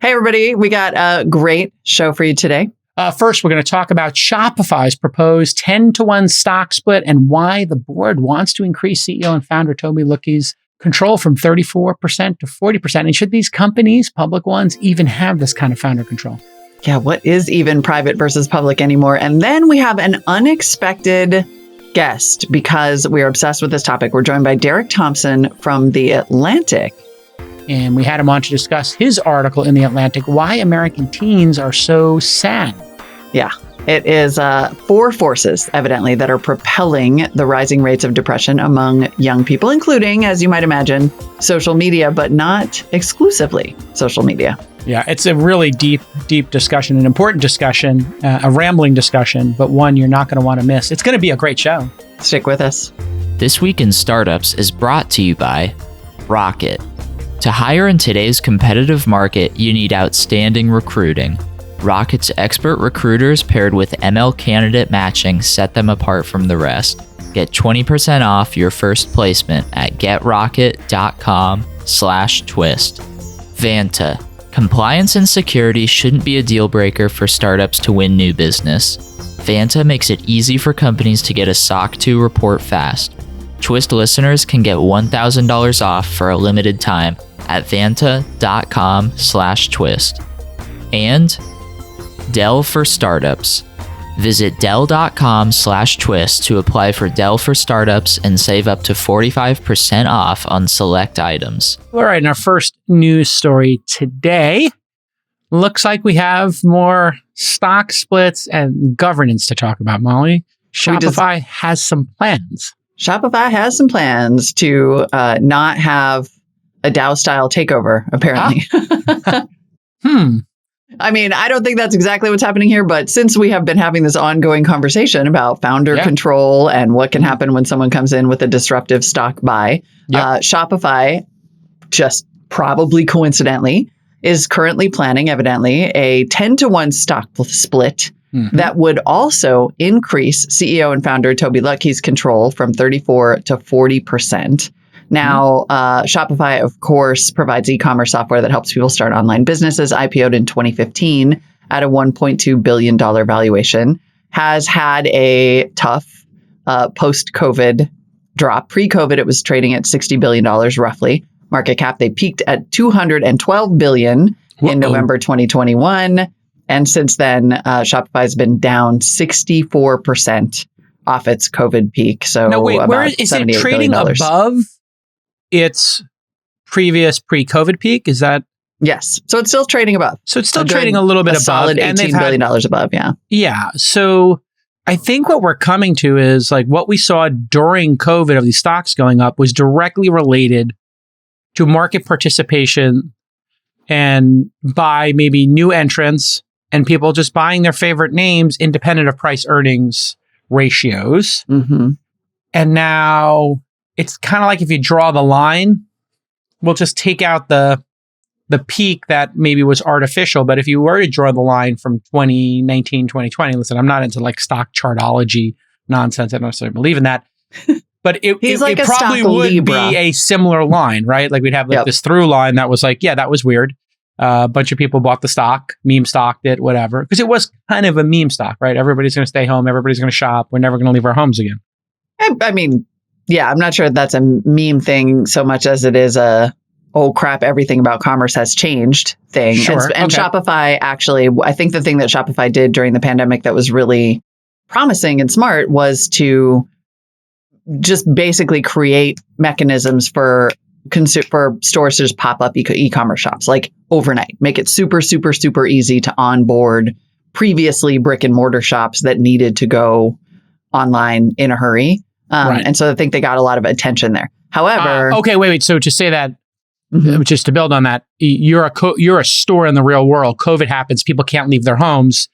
Hey, everybody. We got a great show for you today. First, we're going to talk about Shopify's proposed 10-to-1 stock split and why the board wants to increase CEO and founder Tobi Luke's control from 34% to 40%. And should these companies, public ones, even have this kind of founder control? Yeah, what is even private versus public anymore? And then we have an unexpected guest because we are obsessed with this topic. We're joined by Derek Thompson from The Atlantic. And we had him on to discuss his article in The Atlantic, Why American Teens Are So Sad. Yeah, it is 4 forces, evidently, that are propelling the rising rates of depression among young people, including, as you might imagine, social media, but not exclusively social media. Yeah, it's a really deep discussion, an important discussion, a rambling discussion, but one you're not going to want to miss. It's going to be a great show. Stick with us. This Week in Startups is brought to you by Rocket. To hire in today's competitive market, you need outstanding recruiting. Rocket's expert recruiters paired with ML candidate matching set them apart from the rest. Get 20% off your first placement at getrocket.com/twist. Vanta. Compliance and security shouldn't be a deal breaker for startups to win new business. Vanta makes it easy for companies to get a SOC 2 report fast. Twist listeners can get $1,000 off for a limited time at vanta.com/twist. And Dell for Startups. Visit dell.com/twist to apply for Dell for Startups and save up to 45% off on select items. All right, and our first news story today looks like we have more stock splits and governance to talk about, Molly. Shopify has some plans. Shopify has some plans to not have a DAO-style takeover, apparently. I mean, I don't think that's exactly what's happening here, but since we have been having this ongoing conversation about founder control and what can happen when someone comes in with a disruptive stock buy, Shopify, just probably coincidentally, is currently planning, evidently, a 10-to-1 stock split that would also increase CEO and founder Tobi Luke's control from 34 to 40%. Now, Shopify, of course, provides e-commerce software that helps people start online businesses. IPO'd in 2015 at a $1.2 billion valuation. Has had a tough post-COVID drop. Pre-COVID, it was trading at $60 billion roughly. Market cap, they peaked at $212 billion in November 2021. And since then, Shopify has been down 64% off its COVID peak. So now, wait, about where is it trading above its previous pre-COVID peak? Is that? Yes. So it's still trading above. So it's still trading a little bit above. Solid $18 billion above, yeah. Yeah. So I think what we're coming to is like what we saw during COVID of these stocks going up was directly related to market participation and by maybe new entrants and people just buying their favorite names independent of price earnings ratios. And now it's kind of like if you draw the line, we'll just take out the peak that maybe was artificial. But if you were to draw the line from 2019, 2020, listen, I'm not into like stock chartology nonsense. I don't necessarily believe in that. But it probably would Libra. Be a similar line, right? Like we'd have like this through line that was like, yeah, that was weird. A bunch of people bought the stock, meme stocked it, whatever. Because it was kind of a meme stock, right? Everybody's going to stay home. Everybody's going to shop. We're never going to leave our homes again. I mean, yeah, I'm not sure that's a meme thing so much as it is a, oh crap, everything about commerce has changed thing. Sure. And Shopify actually, I think the thing that Shopify did during the pandemic that was really promising and smart was to just basically create mechanisms for stores to just pop up e-commerce shops like overnight, make it super, super, super easy to onboard previously brick and mortar shops that needed to go online in a hurry. And so I think they got a lot of attention there. However, okay, wait. So to say that, just to build on that, you're a store in the real world. COVID happens. People can't leave their homes.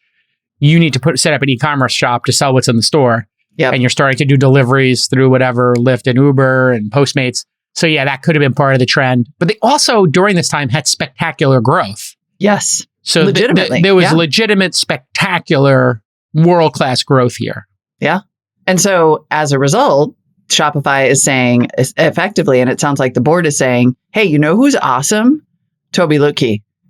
You need to set up an e-commerce shop to sell what's in the store. And you're starting to do deliveries through whatever, Lyft and Uber and Postmates. So yeah, that could have been part of the trend. But they also, during this time, had spectacular growth. Yes. So legitimately. There was legitimate, spectacular, world-class growth here. Yeah. And so as a result, Shopify is saying effectively, and it sounds like the board is saying, hey, you know who's awesome? Tobi Luke.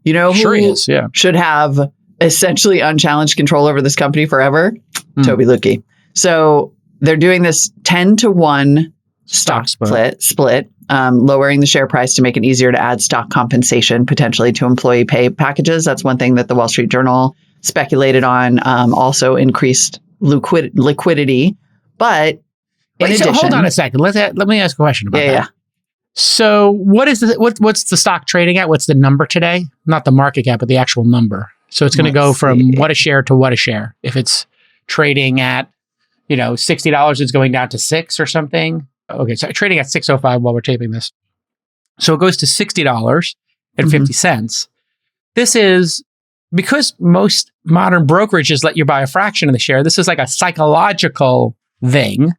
You know who Sure he is, yeah. should have essentially unchallenged control over this company forever? Tobi Luke. So they're doing this 10-to-1 stock split, lowering the share price to make it easier to add stock compensation potentially to employee pay packages. That's one thing that the Wall Street Journal speculated on. Also increased liquidity. But in addition, hold on a second. Let me ask a question about that. Yeah. So what's the stock trading at? What's the number today? Not the market cap, but the actual number. So it's going to go from what a share to what a share. If it's trading at, $60, it's going down to $6 or something. Okay, so trading at $6.05 while we're taping this. So it goes to $60.50. This is because most modern brokerages let you buy a fraction of the share. This is like a psychological thing.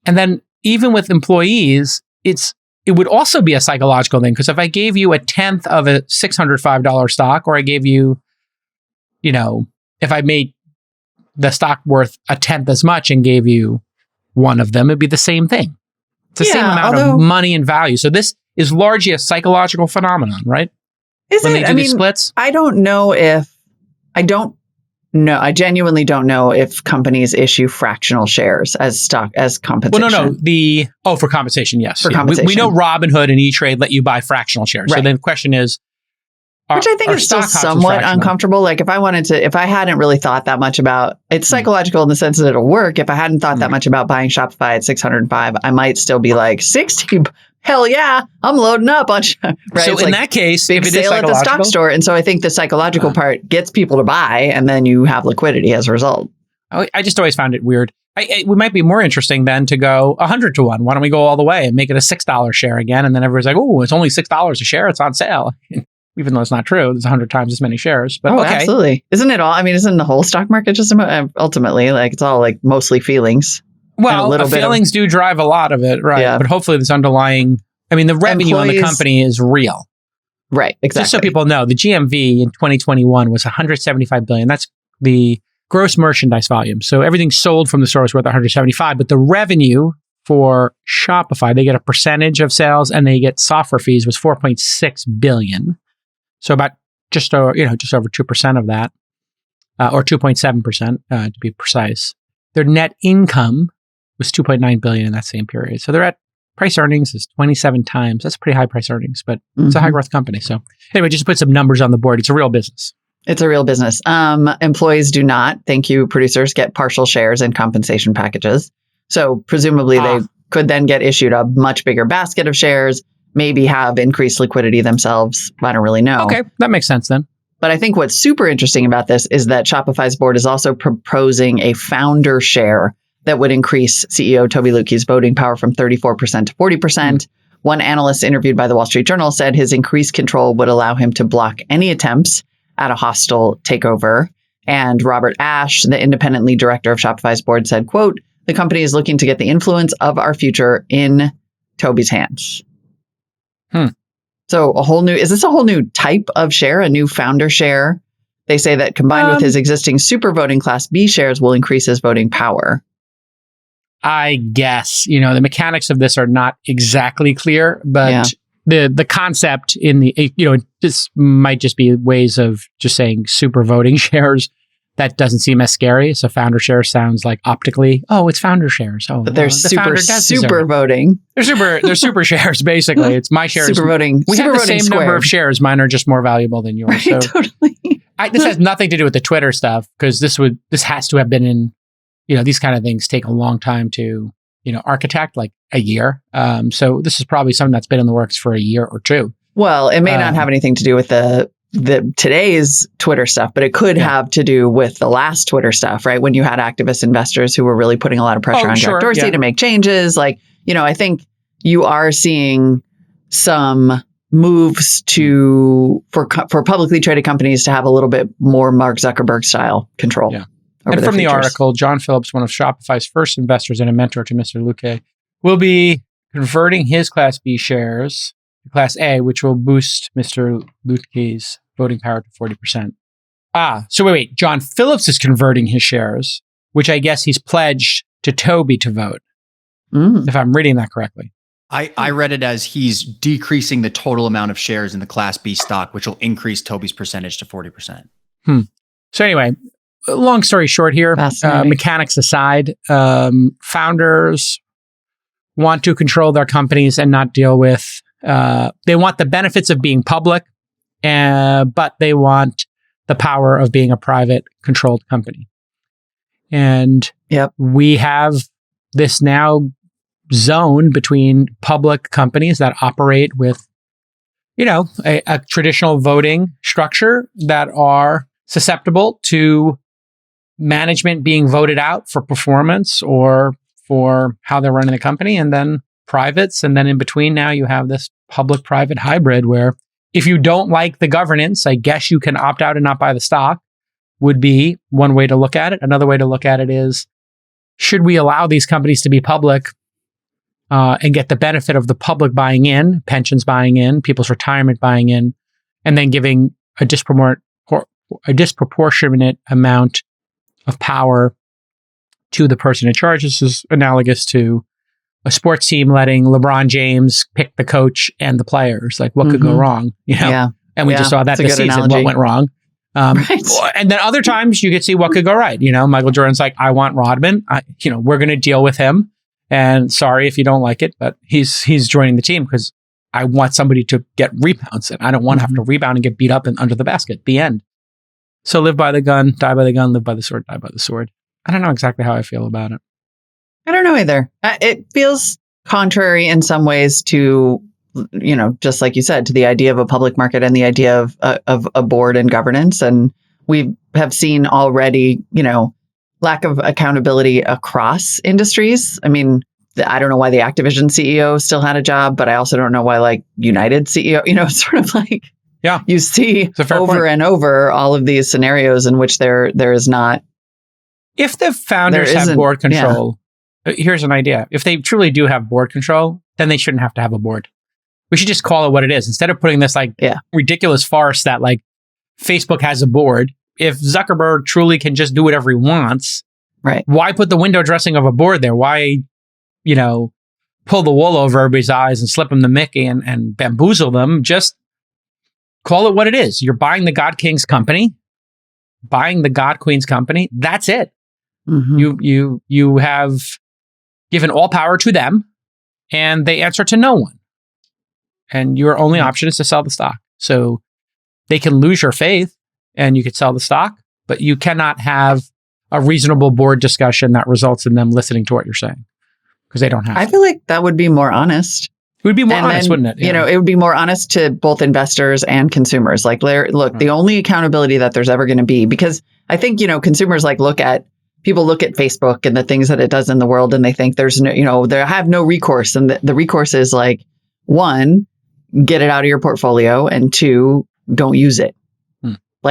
And then even with employees, it would also be a psychological thing, because if I gave you a tenth of a $605 stock, or I gave you, if I made the stock worth a tenth as much and gave you one of them, it'd be the same thing. It's the same amount of money and value. So this is largely a psychological phenomenon, right? When they do these splits? I genuinely don't know if companies issue fractional shares as compensation. Well, no. For compensation, yes. For compensation. We know Robinhood and E-Trade let you buy fractional shares. Right. So then the question is, which I think is still somewhat uncomfortable. Like if I hadn't really thought that much about, it's psychological in the sense that it'll work. If I hadn't thought that much about buying Shopify at 605, I might still be like 60. Hell yeah, I'm loading up on. Right? So in that case, if it is sale at the stock store, and so I think the psychological part gets people to buy, and then you have liquidity as a result. I just always found it weird. We might be more interesting then to go 100-to-1. Why don't we go all the way and make it a $6 share again? And then everyone's like, oh, it's only $6 a share. It's on sale. Even though it's not true, there's 100 times as many shares. But okay. Absolutely. Isn't it all? I mean, isn't the whole stock market just ultimately like it's all like mostly feelings? Well, feelings do drive a lot of it, right? Yeah. But hopefully this underlying, the revenue on the company is real. Right, exactly. Just so people know, the GMV in 2021 was $175 billion. That's the gross merchandise volume. So everything sold from the store is worth $175, but the revenue for Shopify, they get a percentage of sales and they get software fees, was $4.6 billion. So about just over 2% of that, or 2.7% to be precise. Their net income was $2.9 billion in that same period. So they're at price earnings is 27 times. That's pretty high price earnings, but it's a high growth company. So anyway, just put some numbers on the board. It's a real business. It's a real business. Employees do not, thank you, producers, get partial shares in compensation packages. So presumably they could then get issued a much bigger basket of shares, maybe have increased liquidity themselves. I don't really know. Okay, that makes sense then. But I think what's super interesting about this is that Shopify's board is also proposing a founder share that would increase CEO Tobi Luke's voting power from 34% to 40%. One analyst interviewed by the Wall Street Journal said his increased control would allow him to block any attempts at a hostile takeover. And Robert Ash, the independent lead director of Shopify's board, said, quote, "The company is looking to get the influence of our future in Tobi's hands." So is this a whole new type of share, a new founder share? They say that combined with his existing super voting class B shares will increase his voting power. I guess, the mechanics of this are not exactly clear, but the concept in this might just be ways of just saying super voting shares. That doesn't seem as scary. So founder share sounds like optically, it's founder shares. Oh, but they're super voting. They're super shares, basically. It's my shares. Super voting. We have the same number of shares. Mine are just more valuable than yours. Right, so totally. This has nothing to do with the Twitter stuff, because this has to have been in, these kind of things take a long time to, architect, like a year. So this is probably something that's been in the works for a year or two. Well, it may not have anything to do with the today's Twitter stuff, but it could have to do with the last Twitter stuff, right? When you had activist investors who were really putting a lot of pressure on Jack Dorsey to make changes. Like, I think you are seeing some moves for publicly traded companies to have a little bit more Mark Zuckerberg style control. Yeah. And from the article, John Phillips, one of Shopify's first investors and a mentor to Mr. Luke, will be converting his Class B shares to Class A, which will boost Mr. Luke's voting power to 40%. So wait. John Phillips is converting his shares, which I guess he's pledged to Tobi to vote, if I'm reading that correctly. I read it as he's decreasing the total amount of shares in the Class B stock, which will increase Tobi's percentage to 40%. So anyway, long story short here, mechanics aside, founders want to control their companies and not deal with, they want the benefits of being public, but they want the power of being a private controlled company. And we have this now zone between public companies that operate with, a traditional voting structure that are susceptible to management being voted out for performance or for how they're running the company, and then privates. And then in between now you have this public-private hybrid where if you don't like the governance, I guess you can opt out and not buy the stock, would be one way to look at it. Another way to look at it is, should we allow these companies to be public and get the benefit of the public buying in, pensions buying in, people's retirement buying in, and then giving a disproportionate amount of power to the person in charge? This is analogous to a sports team letting LeBron James pick the coach and the players. Like, what could go wrong? And we just saw that this season, analogy. What went wrong. And then other times you could see what could go right. Michael Jordan's like, I want Rodman. We're going to deal with him. And sorry if you don't like it, but he's joining the team because I want somebody to get rebounds, and I don't want to have to rebound and get beat up and under the basket. The end. So live by the gun, die by the gun, live by the sword, die by the sword. I don't know exactly how I feel about it. I don't know either. It feels contrary in some ways to, just like you said, to the idea of a public market and the idea of a board and governance. And we have seen already, lack of accountability across industries. I mean, I don't know why the Activision CEO still had a job, but I also don't know why United CEO, it's sort of like, you see over and over all of these scenarios in which there is not. If the founders have board control, here's an idea. If they truly do have board control, then they shouldn't have to have a board. We should just call it what it is. Instead of putting this ridiculous farce that Facebook has a board. If Zuckerberg truly can just do whatever he wants, right? Why put the window dressing of a board there? Why, pull the wool over everybody's eyes and slip them the Mickey and bamboozle them? Just call it what it is. You're buying the God King's company, buying the God Queen's company. That's it. Mm-hmm. You have given all power to them, and they answer to no one. And your only option is to sell the stock. So they can lose your faith, and you could sell the stock, but you cannot have a reasonable board discussion that results in them listening to what you're saying, because they don't have I feel like that would be more honest. It would be more honest, wouldn't it? Yeah. It would be more honest to both investors and consumers. The only accountability that there's ever going to be, because I think, consumers people look at Facebook and the things that it does in the world, and they think there's no, they have no recourse. And the recourse is one, get it out of your portfolio, and two, don't use it.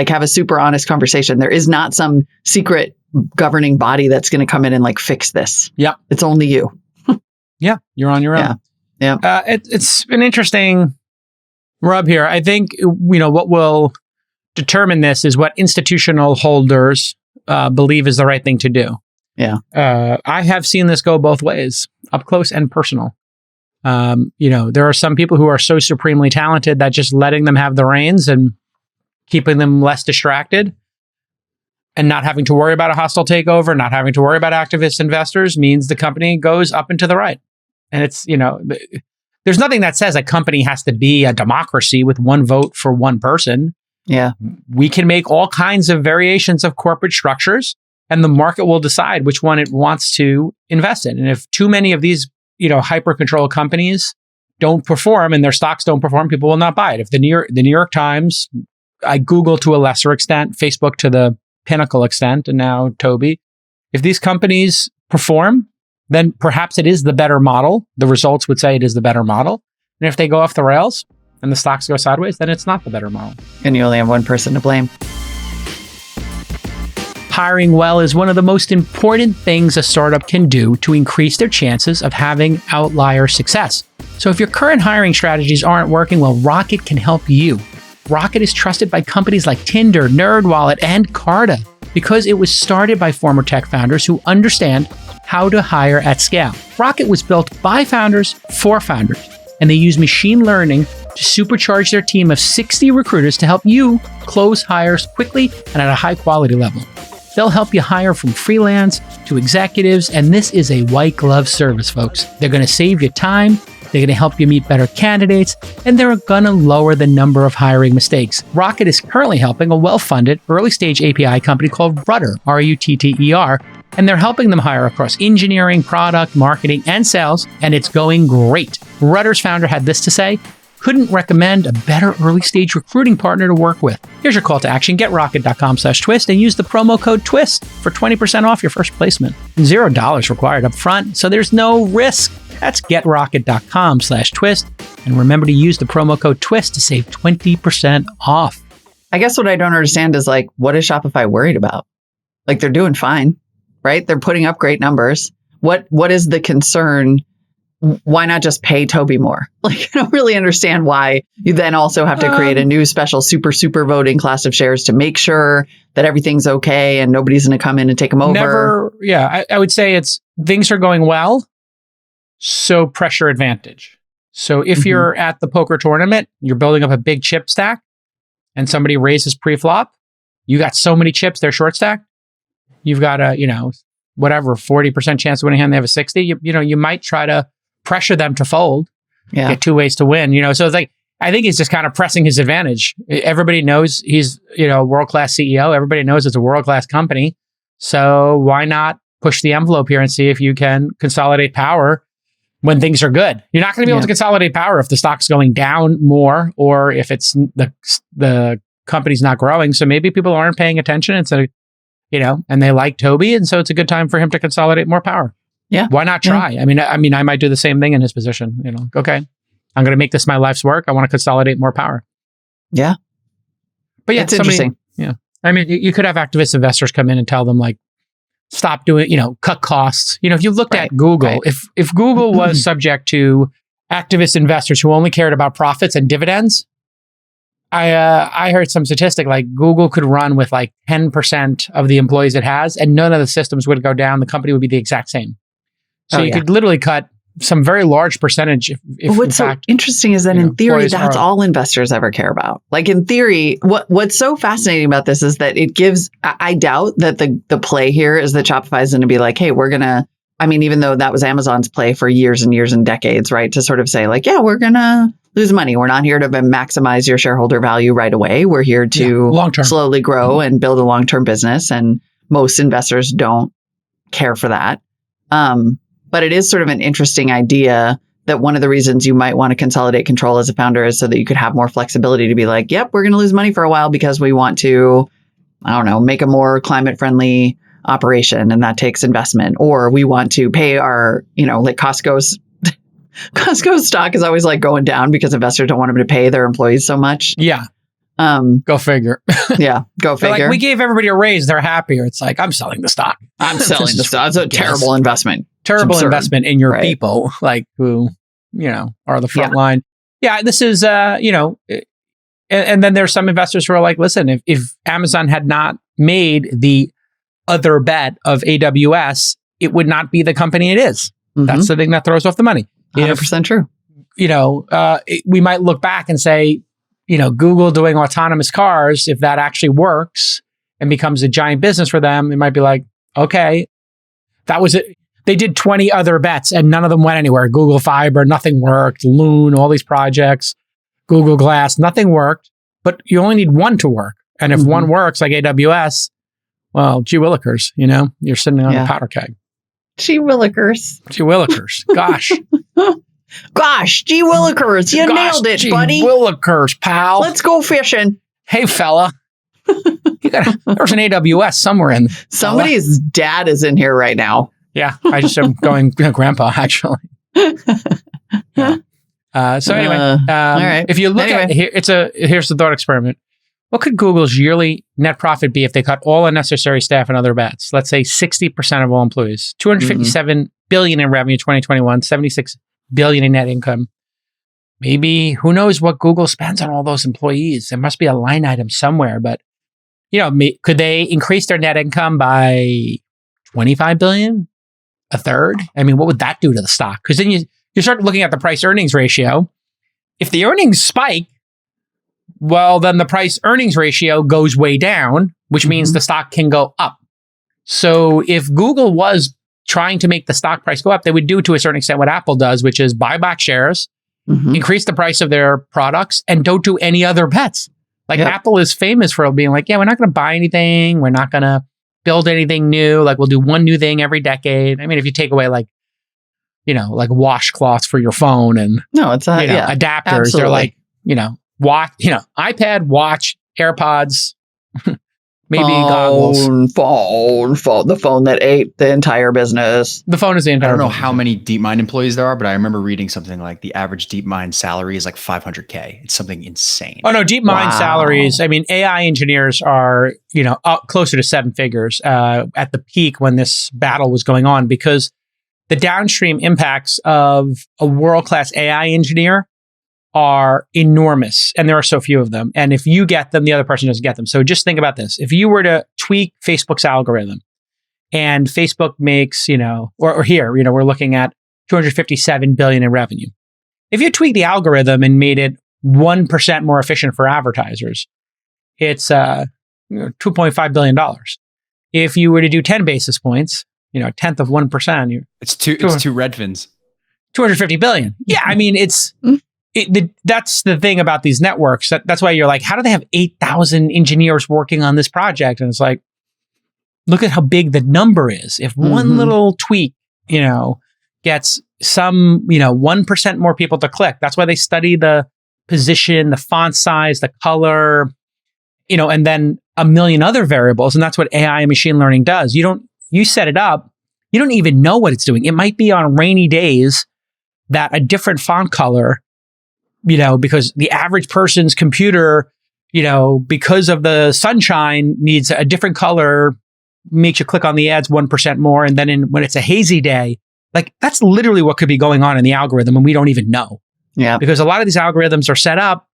Have a super honest conversation. There is not some secret governing body that's going to come in and fix this. Yeah. It's only you. Yeah. You're on your own. Yeah. It's an interesting rub here. I think, what will determine this is what institutional holders believe is the right thing to do. Yeah. I have seen this go both ways, up close and personal. There are some people who are so supremely talented that just letting them have the reins and keeping them less distracted and not having to worry about a hostile takeover, not having to worry about activist investors means the company goes up and to the right. And it's, there's nothing that says a company has to be a democracy with one vote for one person. Yeah. We can make all kinds of variations of corporate structures, and the market will decide which one it wants to invest in. And if too many of these, hyper-controlled companies don't perform and their stocks don't perform, people will not buy it. If the New York Times, Google to a lesser extent, Facebook to the pinnacle extent, and now Tobi, if these companies perform, then perhaps it is the better model. The results would say it is the better model. And if they go off the rails and the stocks go sideways, then it's not the better model. And you only have one person to blame. Hiring well is one of the most important things a startup can do to increase their chances of having outlier success. So if your current hiring strategies aren't working, well, Rocket can help you. Rocket is trusted by companies like Tinder, NerdWallet, and Carta because it was started by former tech founders who understand how to hire at scale. Rocket was built by founders for founders, and they use machine learning to supercharge their team of 60 recruiters to help you close hires quickly and at a high quality level. They'll help you hire from freelance to executives, and this is a white glove service, folks. They're going to save you time, they're going to help you meet better candidates, and they're going to lower the number of hiring mistakes. Rocket is currently helping a well-funded early-stage API company called Rudder, R-U-T-T-E-R, and they're helping them hire across engineering, product, marketing, and sales, and it's going great. Rudder's founder had this to say: couldn't recommend a better early-stage recruiting partner to work with. Here's your call to action. Get rocket.com/twist and use the promo code TWIST for 20% off your first placement. $0 required up front, so there's no risk. That's getrocket.com/twist. And remember to use the promo code TWIST to save 20% off. I guess what I don't understand is like, what is Shopify worried about? Like, they're doing fine, right? They're putting up great numbers. What is the concern? Why not just pay Tobi more? Like, I don't really understand why you then also have to create a new special super voting class of shares to make sure that everything's okay and nobody's going to come in and take them over. I would say it's things are going well, so pressure advantage. So if you're at the poker tournament, you're building up a big chip stack and somebody raises pre-flop, you got so many chips, they're short stacked. You've got a, 40% chance of winning hand, they have a 60. You might try to pressure them to fold. Yeah. Get two ways to win, So it's like, I think he's just kind of pressing his advantage. Everybody knows he's, world-class CEO. Everybody knows it's a world-class company. So why not push the envelope here and see if you can consolidate power when things are good? You're not going to be able to consolidate power if the stock's going down more or if it's the company's not growing. So maybe people aren't paying attention. It's and they like Tobi. And so it's a good time for him to consolidate more power. Yeah. Why not try? Yeah. I mean, I might do the same thing in his position. Okay, I'm going to make this my life's work. I want to consolidate more power. Yeah. But yeah, it's interesting. Yeah. I mean, you could have activist investors come in and tell them like, stop doing, cut costs. If you looked at Google, if Google was subject to activist investors who only cared about profits and dividends, I heard some statistic like Google could run with like 10% of the employees it has and none of the systems would go down. The company would be the exact same. So you could literally cut some very large percentage. If what's so interesting is that in theory, that's all investors ever care about. Like in theory, what's so fascinating about this is that it gives, I doubt that the play here is that Shopify is going to be like, hey, we're going to, even though that was Amazon's play for years and years and decades, right? To sort of say like, yeah, we're going to lose money. We're not here to maximize your shareholder value right away. We're here to slowly grow and build a long-term business. And most investors don't care for that. But it is sort of an interesting idea that one of the reasons you might want to consolidate control as a founder is so that you could have more flexibility to be like, yep, we're going to lose money for a while because we want to, make a more climate friendly operation. And that takes investment. Or we want to pay our, like Costco's stock is always like going down because investors don't want them to pay their employees so much. Yeah. Go figure. Yeah, go figure. Like, we gave everybody a raise. They're happier. It's like, I'm selling the stock. I'm selling the stock. It's a terrible investment. Terrible investment in your people, like who, are the front line. Yeah, this is, and then there's some investors who are like, listen, if Amazon had not made the other bet of AWS, it would not be the company it is. That's the thing that throws off the money. 100% true. We might look back and say, Google doing autonomous cars, if that actually works and becomes a giant business for them, it might be like, okay, that was it. They did 20 other bets and none of them went anywhere. Google Fiber, nothing worked. Loon, all these projects, Google Glass, nothing worked. But you only need one to work. And if one works, like AWS, well, gee willikers, you're sitting on a powder keg. Gee willikers. Gee willikers. Gosh. Gosh, gee willikers. You nailed it, buddy. Gee willikers, pal. Let's go fishing. Hey, fella. There's an AWS somewhere in. Somebody's dad is in here right now. Yeah, I just am going grandpa, actually. Yeah. So anyway, all right. If you look at here's the thought experiment. What could Google's yearly net profit be if they cut all unnecessary staff and other bets? Let's say 60% of all employees, $257 billion in revenue, 2021, $76 billion in net income. Maybe who knows what Google spends on all those employees? There must be a line item somewhere, but could they increase their net income by $25 billion? a third? I mean, what would that do to the stock? Because then you start looking at the price earnings ratio. If the earnings spike, well, then the price earnings ratio goes way down, which means the stock can go up. So if Google was trying to make the stock price go up, they would do to a certain extent what Apple does, which is buy back shares, increase the price of their products, and don't do any other bets. Like Apple is famous for being like, yeah, we're not going to buy anything. We're not going to build anything new. Like we'll do one new thing every decade. I mean, if you take away like washcloths for your phone and adapters, absolutely. they're like, watch, iPad, watch, AirPods, maybe goggles. Phone. The phone that ate the entire business. The phone is the entire I don't know business. how many DeepMind employees there are, but I remember reading something like the average DeepMind salary is like $500K. It's something insane. Oh no, DeepMind salaries. I mean, AI engineers are, up closer to seven figures at the peak when this battle was going on, because the downstream impacts of a world-class AI engineer are enormous, and there are so few of them. And if you get them, the other person doesn't get them. So just think about this. If you were to tweak Facebook's algorithm, and Facebook makes, or here, we're looking at $257 billion in revenue. If you tweak the algorithm and made it 1% more efficient for advertisers, it's $2.5 billion. If you were to do 10 basis points, a tenth of 1%, it's two Redfins. 250 billion. Yeah, I mean, that's the thing about these networks. That's why you're like, how do they have 8,000 engineers working on this project? And it's like, look at how big the number is. If one little tweak, gets some, 1% more people to click. That's why they study the position, the font size, the color, and then a million other variables. And that's what AI and machine learning does. You set it up, you don't even know what it's doing. It might be on rainy days that a different font color, because the average person's computer, because of the sunshine, needs a different color, makes you click on the ads 1% more. And then when it's a hazy day, like that's literally what could be going on in the algorithm, and we don't even know. Yeah. Because a lot of these algorithms are set up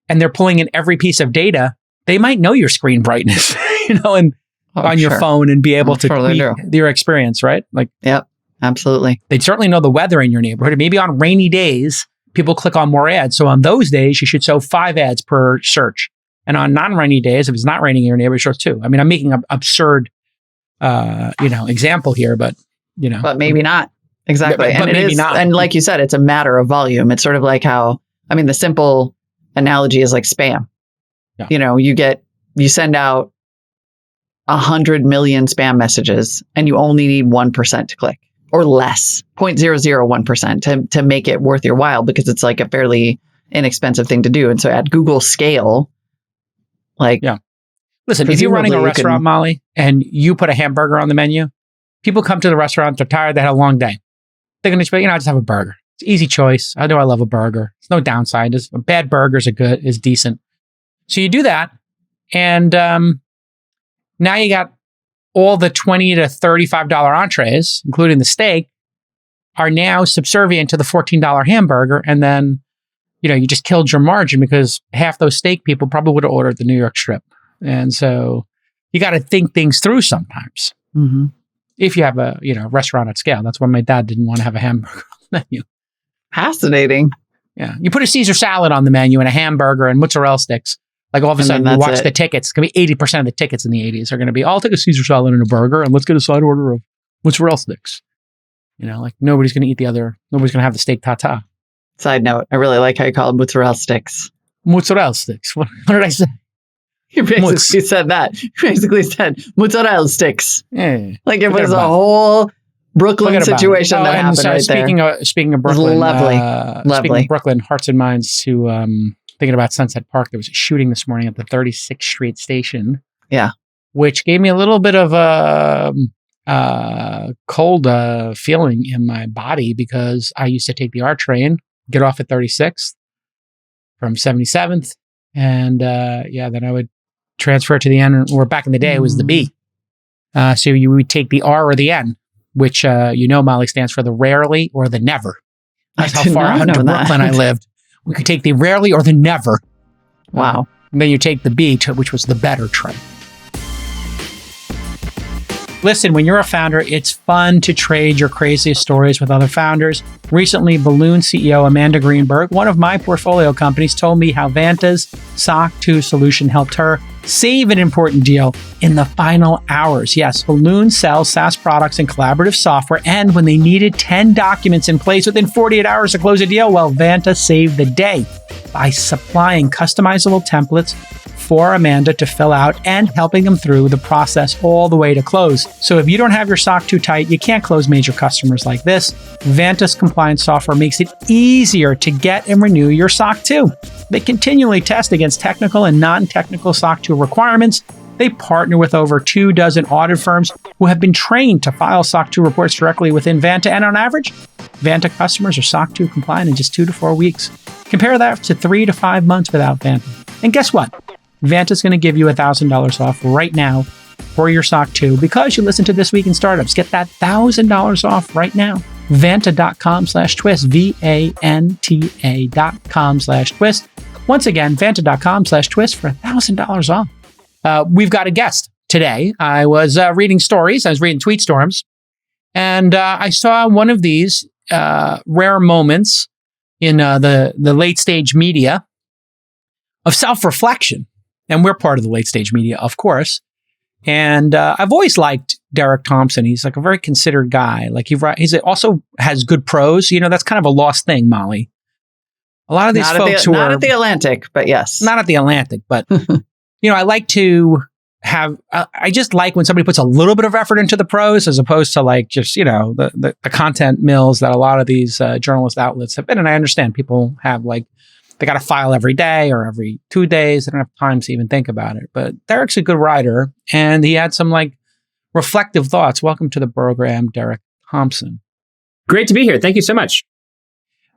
and they're pulling in every piece of data. They might know your screen brightness, and on your phone, and be able to tweak your experience, right? Like, yep, absolutely. They'd certainly know the weather in your neighborhood. Maybe on rainy days, people click on more ads. So on those days, you should show 5 ads per search. And on non-rainy days, if it's not raining in your neighborhood, show 2. I mean, I'm making an absurd, example here, but but maybe not. Exactly. But maybe not. And like you said, it's a matter of volume. It's sort of like how, the simple analogy is like spam. Yeah. You send out 100 million spam messages and you only need 1% to click, or less, 0.001% to make it worth your while, because it's like a fairly inexpensive thing to do. And so at Google scale, listen, if you're running a restaurant, Molly, and you put a hamburger on the menu, people come to the restaurant, they're tired, they had a long day. They're going to be, I just have a burger. It's an easy choice. I know I love a burger. There's no downside. Bad burgers is decent. So you do that. And now you got all the $20 to $35 entrees, including the steak, are now subservient to the $14 hamburger. And then, you just killed your margin, because half those steak people probably would have ordered the New York strip. And so you got to think things through sometimes. Mm-hmm. If you have a restaurant at scale. That's why my dad didn't want to have a hamburger on the menu. Fascinating. Yeah. You put a Caesar salad on the menu and a hamburger and mozzarella sticks. Like all of a sudden you watch the tickets. It's going to be 80% of the tickets in the 80s are going to be, I'll take a Caesar salad and a burger and let's get a side order of mozzarella sticks. Nobody's going to eat nobody's going to have the steak tata. Side note, I really like how you call them mozzarella sticks. Mozzarella sticks. What did I say? You basically said that. You basically said mozzarella sticks. Yeah. Like it was a whole Brooklyn situation that happened right there. Speaking of Brooklyn, lovely. Speaking of Brooklyn, hearts and minds to thinking about Sunset Park. There was a shooting this morning at the 36th Street station. Yeah, which gave me a little bit of a cold feeling in my body, because I used to take the R train, get off at 36th from 77th, and then I would transfer to the N, or back in the day it was the B. So you would take the R or the N, which Molly stands for the rarely or the never. That's how far out to Brooklyn I lived. We could take the rarely or the never. Wow. And then you take the B, which was the better train. Listen, when you're a founder, it's fun to trade your craziest stories with other founders. Recently, Balloon CEO Amanda Greenberg, one of my portfolio companies, told me how Vanta's SOC 2 solution helped her save an important deal in the final hours. Yes, Balloon sells SaaS products and collaborative software, and when they needed 10 documents in place within 48 hours to close a deal, well, Vanta saved the day by supplying customizable templates for Amanda to fill out and helping them through the process all the way to close. So if you don't have your SOC 2 tight, you can't close major customers like this. Vanta's compliance software makes it easier to get and renew your SOC 2. They continually test against technical and non-technical SOC 2 requirements. They partner with over 24 audit firms who have been trained to file SOC 2 reports directly within Vanta. And on average, Vanta customers are SOC 2 compliant in just 2 to 4 weeks. Compare that to 3 to 5 months without Vanta. And guess what? Vanta's going to give you $1,000 off right now for your SOC 2 because you listen to This Week in Startups. Get that $1,000 off right now. Vanta.com/twist. Vanta.com/twist. Once again, Vanta.com/twist for $1,000 off. We've got a guest today. I was reading stories. I was reading tweet storms. And I saw one of these rare moments in the late stage media of self-reflection. And we're part of the late stage media, of course. And I've always liked Derek Thompson. He's like a very considered guy. Like he also has good prose. You know, that's kind of a lost thing, Molly. A lot of these folks who are not at the Atlantic, but yes, not at the Atlantic, but you know, I like to have. I just like when somebody puts a little bit of effort into the prose, as opposed to like just the content mills that a lot of these journalist outlets have been. And I understand people have like. They got to file every day or every 2 days. They don't have time to even think about it. But Derek's a good writer, and he had some like reflective thoughts. Welcome to the program, Derek Thompson. Great to be here. Thank you so much.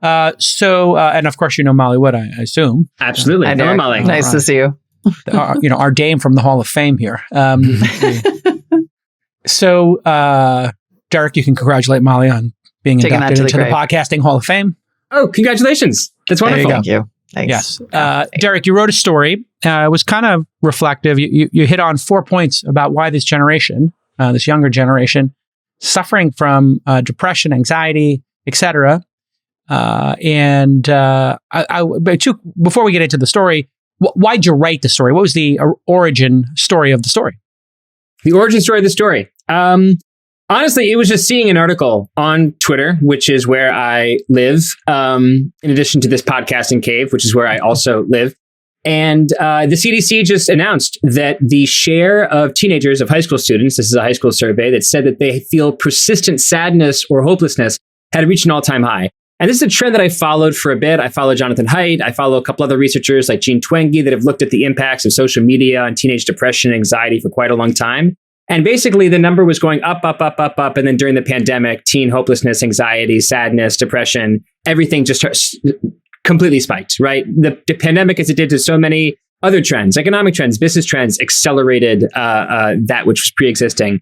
And of course, you know Molly Wood, I assume. Absolutely. Hello, Molly. Nice to see you. Our dame from the Hall of Fame here. Derek, you can congratulate Molly on being inducted into the Podcasting Hall of Fame. Oh, congratulations. That's wonderful. Thank you. Thanks. Yes. Derek, you wrote a story. It was kind of reflective. You hit on 4 points about why this generation, this younger generation, suffering from depression, anxiety, etc. Before we get into the story, why'd you write the story? What was the origin story of the story? The origin story of the story. Honestly, it was just seeing an article on Twitter, which is where I live, in addition to this podcasting cave, which is where I also live. And the CDC just announced that the share of teenagers, of high school students, this is a high school survey, that said that they feel persistent sadness or hopelessness had reached an all-time high. And this is a trend that I followed for a bit. I follow Jonathan Haidt. I follow a couple other researchers like Jean Twenge that have looked at the impacts of social media on teenage depression and anxiety for quite a long time. And basically, the number was going up. And then during the pandemic, teen hopelessness, anxiety, sadness, depression, everything just completely spiked, right? The pandemic, as it did to so many other trends, economic trends, business trends, accelerated that which was pre-existing.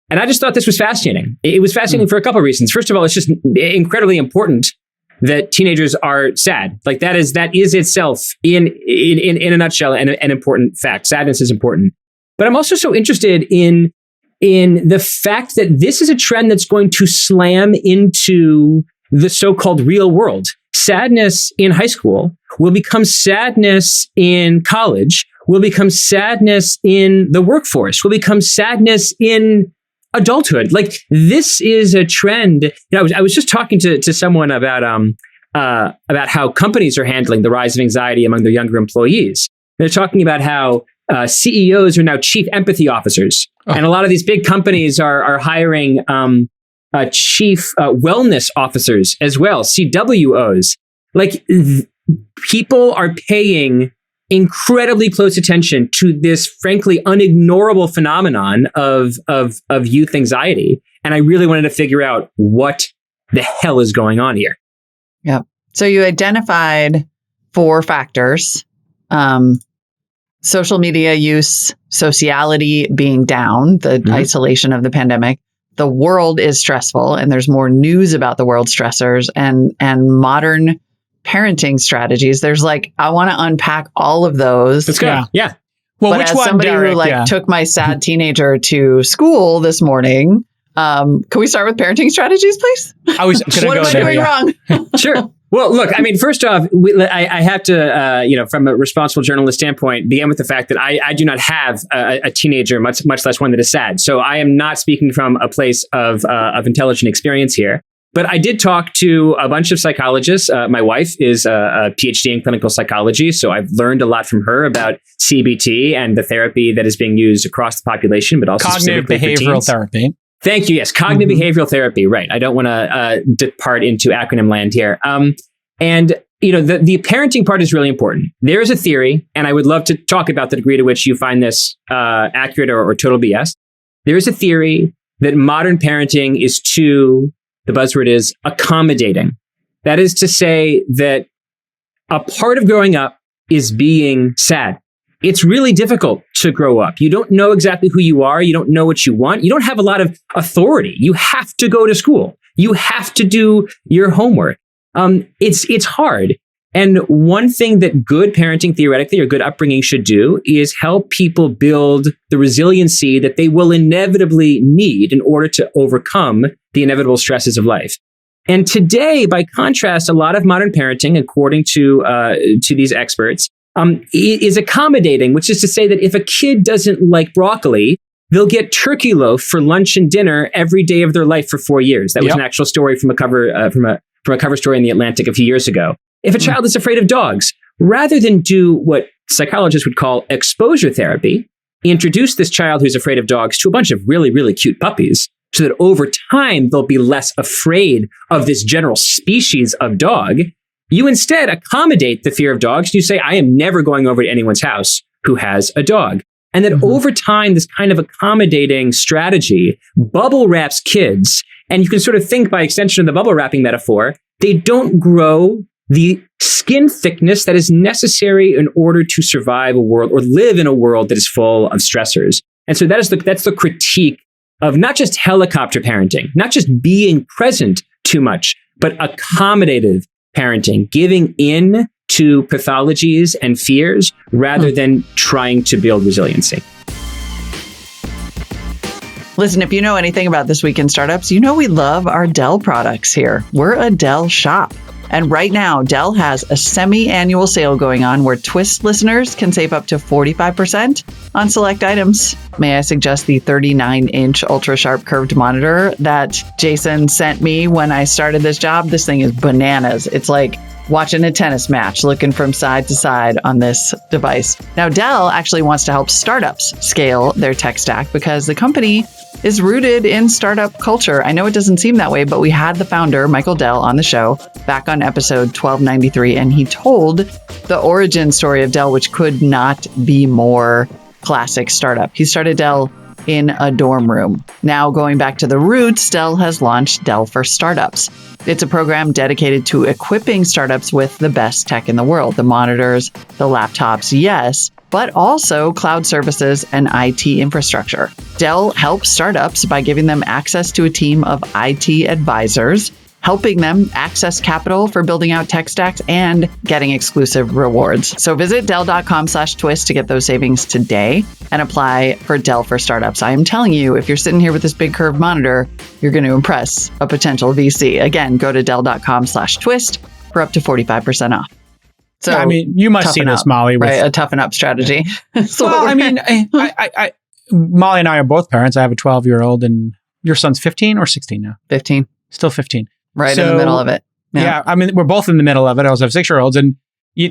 And I just thought this was fascinating. It was fascinating for a couple of reasons. First of all, it's just incredibly important that teenagers are sad. Like that is itself in a nutshell an important fact. Sadness is important. But I'm also so interested in the fact that this is a trend that's going to slam into the so-called real world. Sadness in high school will become sadness in college, will become sadness in the workforce, will become sadness in adulthood. Like this is a trend. I was just talking to someone about how companies are handling the rise of anxiety among their younger employees. They're talking about how CEOs are now chief empathy officers. Oh. And a lot of these big companies are hiring chief wellness officers as well, CWOs. Like people are paying incredibly close attention to this, frankly, unignorable phenomenon of youth anxiety. And I really wanted to figure out what the hell is going on here. Yeah. So you identified 4 factors. Social media use, sociality being down, the isolation of the pandemic. The world is stressful and there's more news about the world stressors and modern parenting strategies. There's I want to unpack all of those. Let's go. Yeah. Well, but which as one, somebody Derek? who took my sad teenager to school this morning, can we start with parenting strategies, please? I was going to What go am I there. doing wrong? Sure. Well, look, I mean, first off, I have to, from a responsible journalist standpoint, begin with the fact that I do not have a teenager, much less one that is sad. So I am not speaking from a place of intelligent experience here. But I did talk to a bunch of psychologists. My wife is a PhD in clinical psychology, so I've learned a lot from her about CBT and the therapy that is being used across the population, but also Cognitive specifically for behavioral teens. therapy. Thank you. Yes, cognitive behavioral therapy. Right. I don't want to depart into acronym land here. And the parenting part is really important. There is a theory, and I would love to talk about the degree to which you find this accurate or total BS. There is a theory that modern parenting is too, the buzzword is accommodating. That is to say that a part of growing up is being sad. It's really difficult to grow up. You don't know exactly who you are. You don't know what you want. You don't have a lot of authority. You have to go to school. You have to do your homework. It's hard. And one thing that good parenting theoretically or good upbringing should do is help people build the resiliency that they will inevitably need in order to overcome the inevitable stresses of life. And today, by contrast, a lot of modern parenting, according to these experts, is accommodating, which is to say that if a kid doesn't like broccoli, they'll get turkey loaf for lunch and dinner every day of their life for 4 years. That was an actual story from a cover story in The Atlantic a few years ago. If a child is afraid of dogs, rather than do what psychologists would call exposure therapy, introduce this child who's afraid of dogs to a bunch of really, really cute puppies, so that over time they'll be less afraid of this general species of dog. You instead accommodate the fear of dogs. You say, I am never going over to anyone's house who has a dog. And then over time, this kind of accommodating strategy bubble wraps kids. And you can sort of think by extension of the bubble wrapping metaphor, they don't grow the skin thickness that is necessary in order to survive a world or live in a world that is full of stressors. And so that's the critique of not just helicopter parenting, not just being present too much, but accommodative parenting, giving in to pathologies and fears rather than trying to build resiliency. Listen, if you know anything about This Week in Startups, you know we love our Dell products here. We're a Dell shop. And right now, Dell has a semi-annual sale going on where Twist listeners can save up to 45% on select items. May I suggest the 39-inch ultra-sharp curved monitor that Jason sent me when I started this job? This thing is bananas. It's like watching a tennis match, looking from side to side on this device. Now, Dell actually wants to help startups scale their tech stack because the company is rooted in startup culture. I know it doesn't seem that way, but we had the founder, Michael Dell, on the show back on episode 1293, and he told the origin story of Dell, which could not be more classic startup. He started Dell in a dorm room. Now, going back to the roots, Dell has launched Dell for Startups. It's a program dedicated to equipping startups with the best tech in the world, the monitors, the laptops, yes, but also cloud services and IT infrastructure. Dell helps startups by giving them access to a team of IT advisors, helping them access capital for building out tech stacks and getting exclusive rewards. So visit Dell.com/twist to get those savings today and apply for Dell for Startups. I am telling you, if you're sitting here with this big curved monitor, you're going to impress a potential VC. Again, go to Dell.com/twist for up to 45% off. So, I mean, you must see this, Molly. Right, a toughen up strategy. Well, I mean, Molly and I are both parents. I have a 12-year-old, and your son's 15 or 16 now? 15. Still 15. Right in the middle of it. Yeah, I mean, we're both in the middle of it. I also have 6-year-olds, and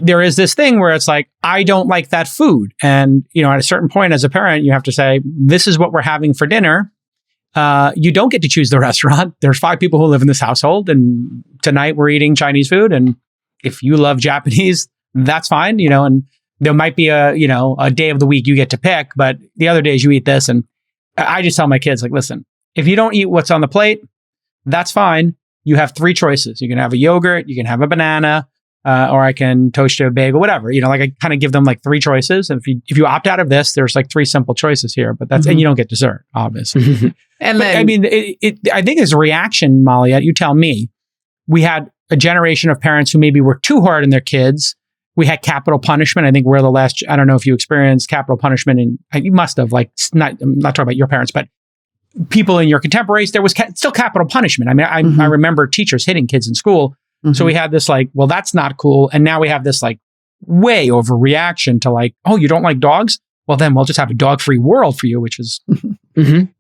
there is this thing where it's like, I don't like that food. And, at a certain point as a parent, you have to say, this is what we're having for dinner. You don't get to choose the restaurant. There's 5 people who live in this household, and tonight we're eating Chinese food. And if you love Japanese, that's fine, and there might be a day of the week you get to pick, but the other days you eat this. And I just tell my kids, like, listen, if you don't eat what's on the plate, that's fine. You have 3 choices. You can have a yogurt, you can have a banana, or I can toast you a bagel, whatever. I kind of give them like 3 choices. And if you opt out of this, there's like 3 simple choices here, but that's, and you don't get dessert, obviously. And then, I mean, I think it's a reaction, Molly, you tell me. We had a generation of parents who maybe were too hard on their kids we had capital punishment. I think we're the last, I don't know if you experienced capital punishment, and you must have, like, I'm not talking about your parents, but people in your contemporaries, there was still capital punishment. I mean, I remember teachers hitting kids in school. So we had this like, well, that's not cool. And now we have this like way overreaction to like, oh, you don't like dogs? Well, then we'll just have a dog-free world for you, which is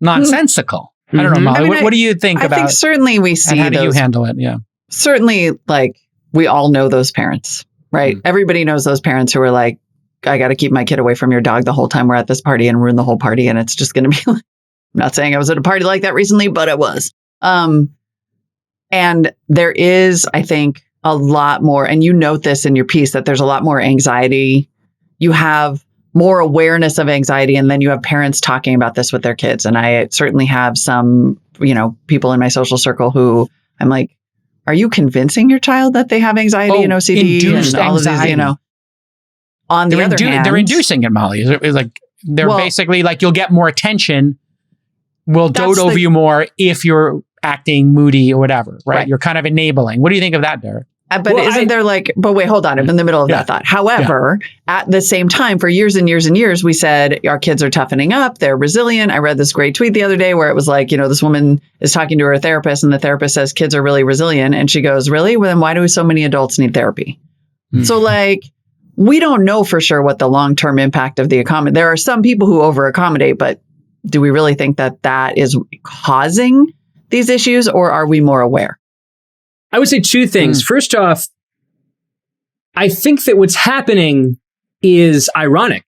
nonsensical. I don't know, Molly. I mean, what do you think about? I think certainly we see how do you handle it? Yeah. Certainly, like, we all know those parents, right? Everybody knows those parents who are like, I got to keep my kid away from your dog the whole time we're at this party and ruin the whole party. And it's just going to be like, I'm not saying I was at a party like that recently, but it was. And there is, I think, a lot more, and you note this in your piece, that there's a lot more anxiety. You have more awareness of anxiety, and then you have parents talking about this with their kids. And I certainly have some, people in my social circle who I'm like, are you convincing your child that they have anxiety and OCD and all anxiety. of these, On the other hand, they're inducing it, Molly. It's like they're basically like, you'll get more attention. We'll dote over you more if you're acting moody or whatever, right? You're kind of enabling. What do you think of that, Derek? But wait, hold on. I'm in the middle of that thought. However, at the same time, for years and years and years, we said our kids are toughening up. They're resilient. I read this great tweet the other day where it was like, this woman is talking to her therapist, and the therapist says kids are really resilient. And she goes, really? Well, then why do so many adults need therapy? So like, we don't know for sure what the long-term impact of the accommodation. There are some people who over-accommodate, but do we really think that is causing these issues, or are we more aware? I would say two things. First off, I think that what's happening is ironic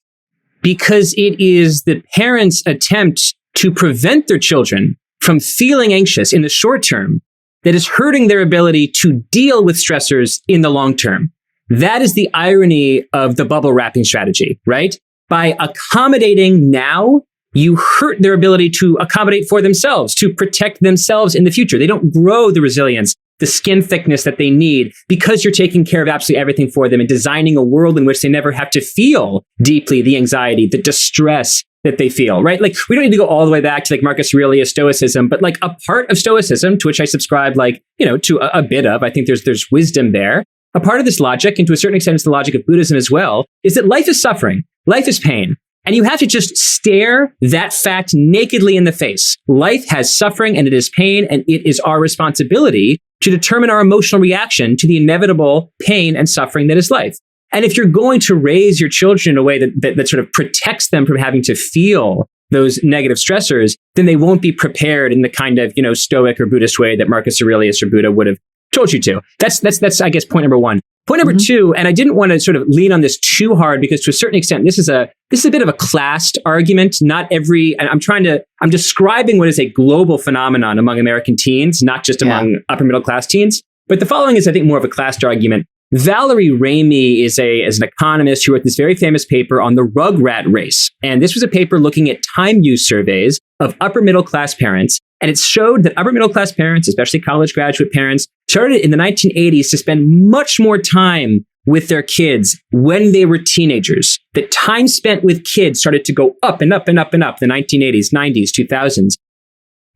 because it is the parents' attempt to prevent their children from feeling anxious in the short term that is hurting their ability to deal with stressors in the long term. That is the irony of the bubble wrapping strategy, right? By accommodating now, you hurt their ability to accommodate for themselves, to protect themselves in the future. They don't grow the resilience, the skin thickness that they need because you're taking care of absolutely everything for them and designing a world in which they never have to feel deeply the anxiety, the distress that they feel, right? Like, we don't need to go all the way back to like Marcus Aurelius Stoicism, but like a part of Stoicism, to which I subscribe, like, to a bit of, I think there's wisdom there. A part of this logic, and to a certain extent it's the logic of Buddhism as well, is that life is suffering, life is pain. And you have to just stare that fact nakedly in the face. Life has suffering and it is pain, and it is our responsibility to determine our emotional reaction to the inevitable pain and suffering that is life. And if you're going to raise your children in a way that sort of protects them from having to feel those negative stressors, then they won't be prepared in the kind of, Stoic or Buddhist way that Marcus Aurelius or Buddha would have told you to. That's I guess, point number one. Point number two, and I didn't want to sort of lean on this too hard because to a certain extent, this is a bit of a classed argument. I'm describing what is a global phenomenon among American teens, not just among upper middle class teens. But the following is, I think, more of a classed argument. Valerie Ramey is an economist who wrote this very famous paper on the rugrat race. And this was a paper looking at time use surveys of upper middle class parents. And it showed that upper middle class parents, especially college graduate parents, started in the 1980s to spend much more time with their kids when they were teenagers. The time spent with kids started to go up and up and up and up in the 1980s, 90s, 2000s.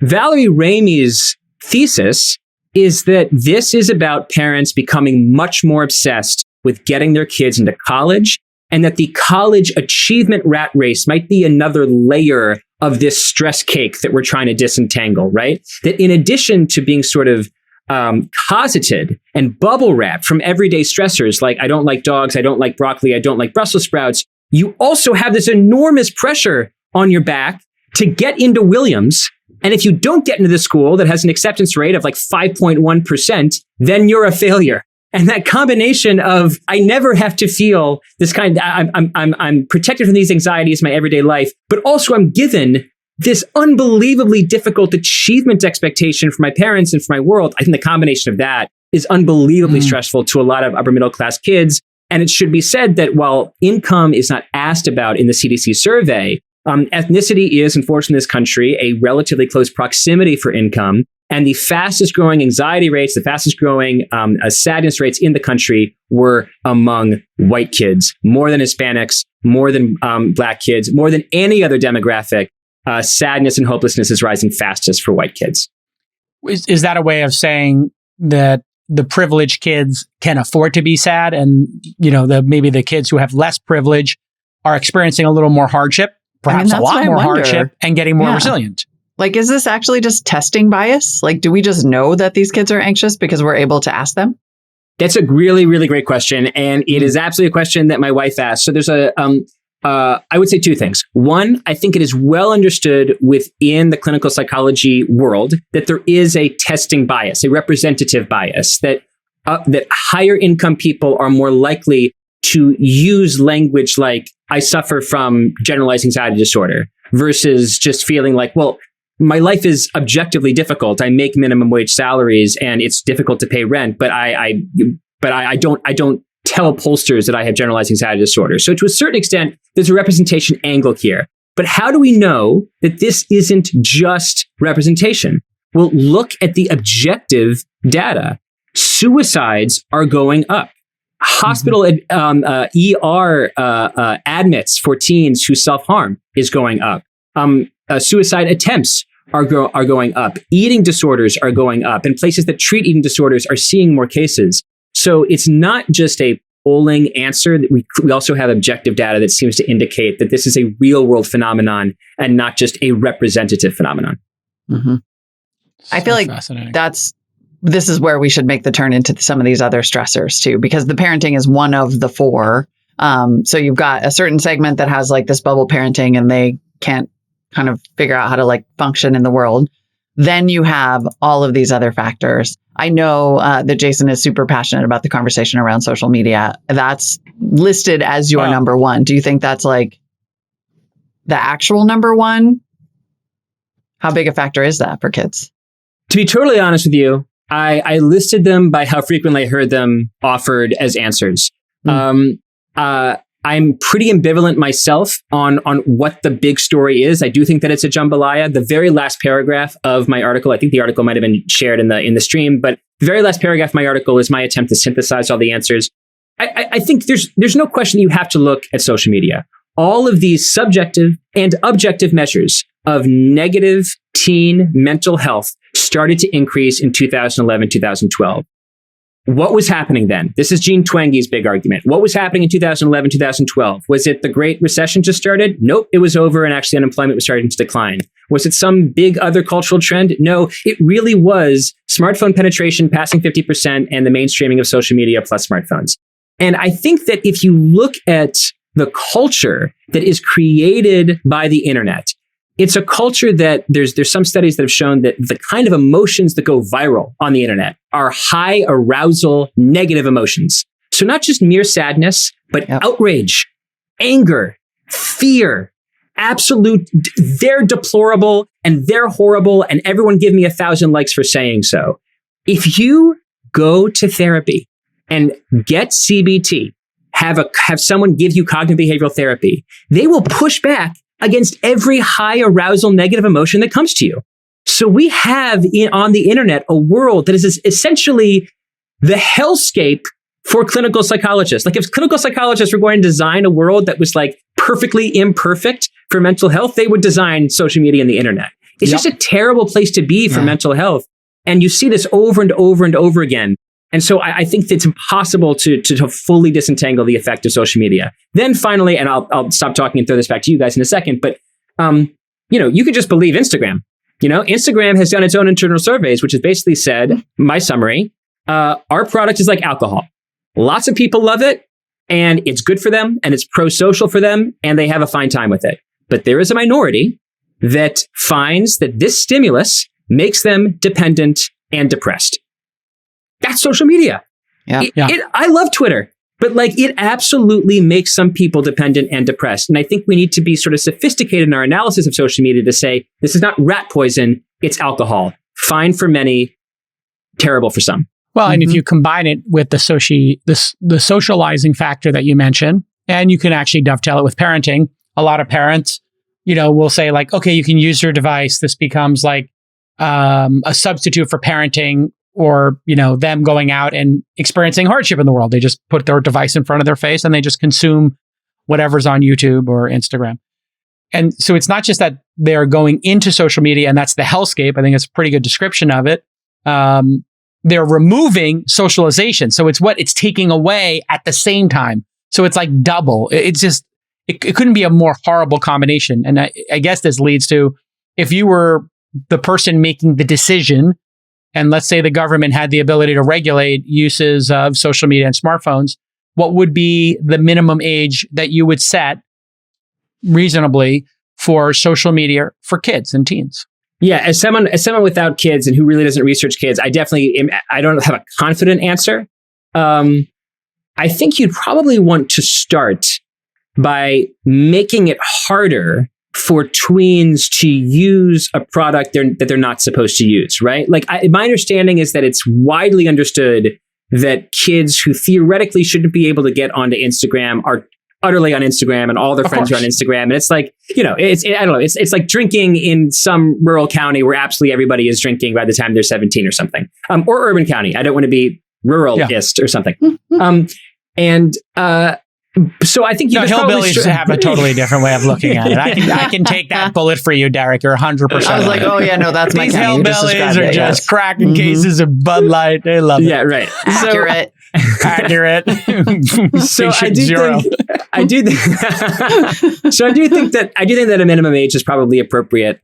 Valerie Ramey's thesis is that this is about parents becoming much more obsessed with getting their kids into college, and that the college achievement rat race might be another layer of this stress cake that we're trying to disentangle, right? That in addition to being sort of cosseted and bubble wrapped from everyday stressors, like I don't like dogs, I don't like broccoli, I don't like Brussels sprouts, you also have this enormous pressure on your back to get into Williams. And if you don't get into the school that has an acceptance rate of like 5.1%, then you're a failure. And that combination of, I never have to feel this kind, I'm protected from these anxieties in my everyday life, but also I'm given this unbelievably difficult achievement expectation for my parents and for my world. I think the combination of that is unbelievably stressful to a lot of upper middle class kids. And it should be said that while income is not asked about in the CDC survey, ethnicity is, unfortunately, in this country, a relatively close proximity for income. And the fastest growing anxiety rates, the fastest growing sadness rates in the country were among white kids, more than Hispanics, more than Black kids, more than any other demographic. Sadness and hopelessness is rising fastest for white kids. Is that a way of saying that the privileged kids can afford to be sad, and maybe the kids who have less privilege are experiencing a little more hardship, perhaps a lot more hardship, and getting more resilient. Like, is this actually just testing bias? Like, do we just know that these kids are anxious because we're able to ask them? That's a really, really great question. And it is absolutely a question that my wife asked. So there's I would say two things. One, I think it is well understood within the clinical psychology world that there is a testing bias, a representative bias, that higher income people are more likely to use language like, I suffer from generalized anxiety disorder, versus just feeling like, well, my life is objectively difficult. I make minimum wage salaries and it's difficult to pay rent, but I don't tell pollsters that I have generalized anxiety disorder. So to a certain extent, there's a representation angle here. But how do we know that this isn't just representation? Well, look at the objective data. Suicides are going up. Hospital ER admits for teens who self-harm is going up. Suicide attempts are going up. Eating disorders are going up. And places that treat eating disorders are seeing more cases. So it's not just a polling answer. We also have objective data that seems to indicate that this is a real world phenomenon and not just a representative phenomenon. Mm-hmm. I feel like this is where we should make the turn into some of these other stressors too, because the parenting is one of the four. So you've got a certain segment that has like this bubble parenting and they can't kind of figure out how to like function in the world. Then you have all of these other factors. I know that Jason is super passionate about the conversation around social media. That's listed as your number one. Do you think that's like the actual number one? How big a factor is that for kids? To be totally honest with you, I listed them by how frequently I heard them offered as answers. I'm pretty ambivalent myself on what the big story is. I do think that it's a jambalaya. The very last paragraph of my article, I think the article might have been shared in the stream, but the very last paragraph of my article is my attempt to synthesize all the answers. I think there's no question you have to look at social media. All of these subjective and objective measures of negative teen mental health started to increase in 2011, 2012. What was happening then? This is Gene Twenge's big argument. What was happening in 2011, 2012? Was it the Great Recession just started? Nope, it was over and actually unemployment was starting to decline. Was it some big other cultural trend? No, it really was smartphone penetration passing 50% and the mainstreaming of social media plus smartphones. And I think that if you look at the culture that is created by the internet, it's a culture that there's some studies that have shown that the kind of emotions that go viral on the internet are high arousal, negative emotions. So not just mere sadness, but outrage, anger, fear, absolute, they're deplorable and they're horrible and everyone give me 1,000 likes for saying so. If you go to therapy and get CBT, have someone give you cognitive behavioral therapy, they will push back against every high arousal negative emotion that comes to you. So we have on the internet a world that is essentially the hellscape for clinical psychologists. Like if clinical psychologists were going to design a world that was like perfectly imperfect for mental health, they would design social media and the internet. It's just a terrible place to be for mental health. And you see this over and over and over again. And so I think it's impossible to fully disentangle the effect of social media. Then finally, and I'll stop talking and throw this back to you guys in a second, but you could just believe Instagram. Instagram has done its own internal surveys, which has basically said, my summary, our product is like alcohol. Lots of people love it, and it's good for them, and it's pro-social for them, and they have a fine time with it. But there is a minority that finds that this stimulus makes them dependent and depressed. That's social media. I love Twitter, but like it absolutely makes some people dependent and depressed. And I think we need to be sort of sophisticated in our analysis of social media to say, this is not rat poison, it's alcohol. Fine for many, terrible for some. Well, and if you combine it with the socializing factor that you mentioned, and you can actually dovetail it with parenting, a lot of parents, will say like, okay, you can use your device. This becomes like a substitute for parenting, or, them going out and experiencing hardship in the world. They just put their device in front of their face and they just consume whatever's on YouTube or Instagram. And so it's not just that they're going into social media and that's the hellscape. I think it's a pretty good description of it. they're removing socialization. So it's taking away at the same time. So it's like double. It's just, it couldn't be a more horrible combination. And I guess this leads to, if you were the person making the decision, and let's say the government had the ability to regulate uses of social media and smartphones, what would be the minimum age that you would set reasonably for social media for kids and teens? Yeah, as someone without kids and who really doesn't research kids, I don't have a confident answer. I think you'd probably want to start by making it harder for tweens to use a product that they're not supposed to use, right? Like, my understanding is that it's widely understood that kids who theoretically shouldn't be able to get onto Instagram are utterly on Instagram, and all their friends are on Instagram. And it's like, I don't know, it's like drinking in some rural county where absolutely everybody is drinking by the time they're 17 or something, or urban county. I don't want to be ruralist or something. So I think hillbillies have a totally different way of looking at it. I can take that bullet for you, Derek. You're 100%. I was like, oh yeah, no, that's my These county. hillbillies are just cracking cases of Bud Light. They love it. Yeah, right. Accurate. Accurate. So I do think that a minimum age is probably appropriate.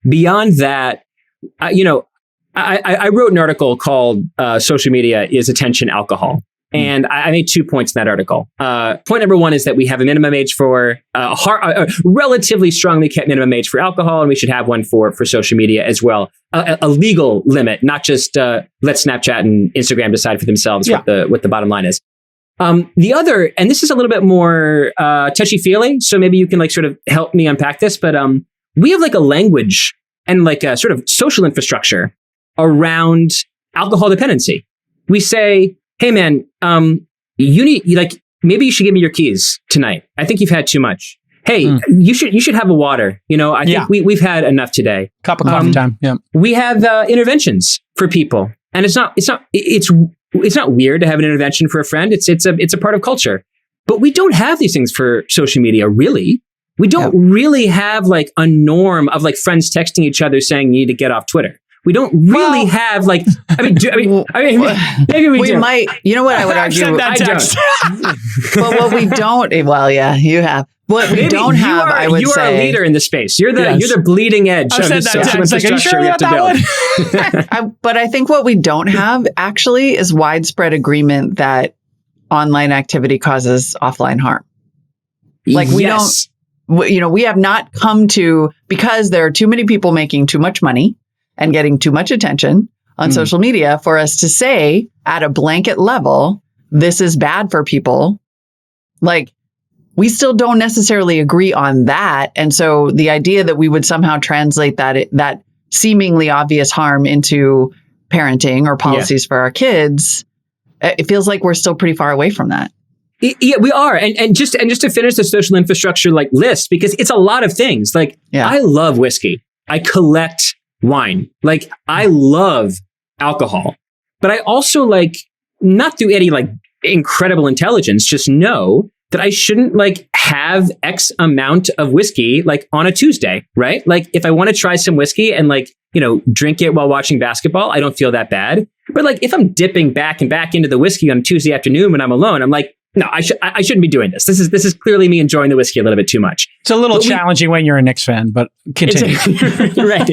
Beyond that, I wrote an article called "Social Media is Attention Alcohol." And I made 2 points in that article. Point number one is that we have a minimum age for a relatively strongly kept minimum age for alcohol, and we should have one for social media as well. A legal limit, not just let Snapchat and Instagram decide for themselves what the bottom line is. The other, and this is a little bit more touchy-feely, so maybe you can like sort of help me unpack this, but we have like a language and like a sort of social infrastructure around alcohol dependency. We say, hey man, maybe you should give me your keys tonight. I think you've had too much. Hey, you should have a water. I think we've had enough today. Cup of coffee time. Yeah. We have interventions for people, and it's not weird to have an intervention for a friend. It's a part of culture, but we don't have these things for social media. Really, we don't really have like a norm of like friends texting each other saying you need to get off Twitter. We don't really have like. Maybe we do. Might. You know what I would argue? I don't. But what we don't. Well, yeah, you have. What we don't have, I would say, you are a leader in the space. You're the bleeding edge of the social infrastructure we have to build. But I think what we don't have actually is widespread agreement that online activity causes offline harm. Like we don't. We have not come to, because there are too many people making too much money and getting too much attention on social media for us to say at a blanket level, this is bad for people. Like, we still don't necessarily agree on that. And so the idea that we would somehow translate that seemingly obvious harm into parenting or policies for our kids, it feels like we're still pretty far away from that. Yeah, we are. And just to finish the social infrastructure like list, because it's a lot of things. Like, I love whiskey. I collect wine. Like, I love alcohol, but I also like, not through any like incredible intelligence, just know that I shouldn't like have X amount of whiskey like on a Tuesday, right? Like, if I want to try some whiskey and like, drink it while watching basketball, I don't feel that bad. But like, if I'm dipping back and back into the whiskey on a Tuesday afternoon when I'm alone, I'm like, no, I shouldn't be doing this. This is clearly me enjoying the whiskey a little bit too much. It's a little challenging when you're a Knicks fan, but continue. Right.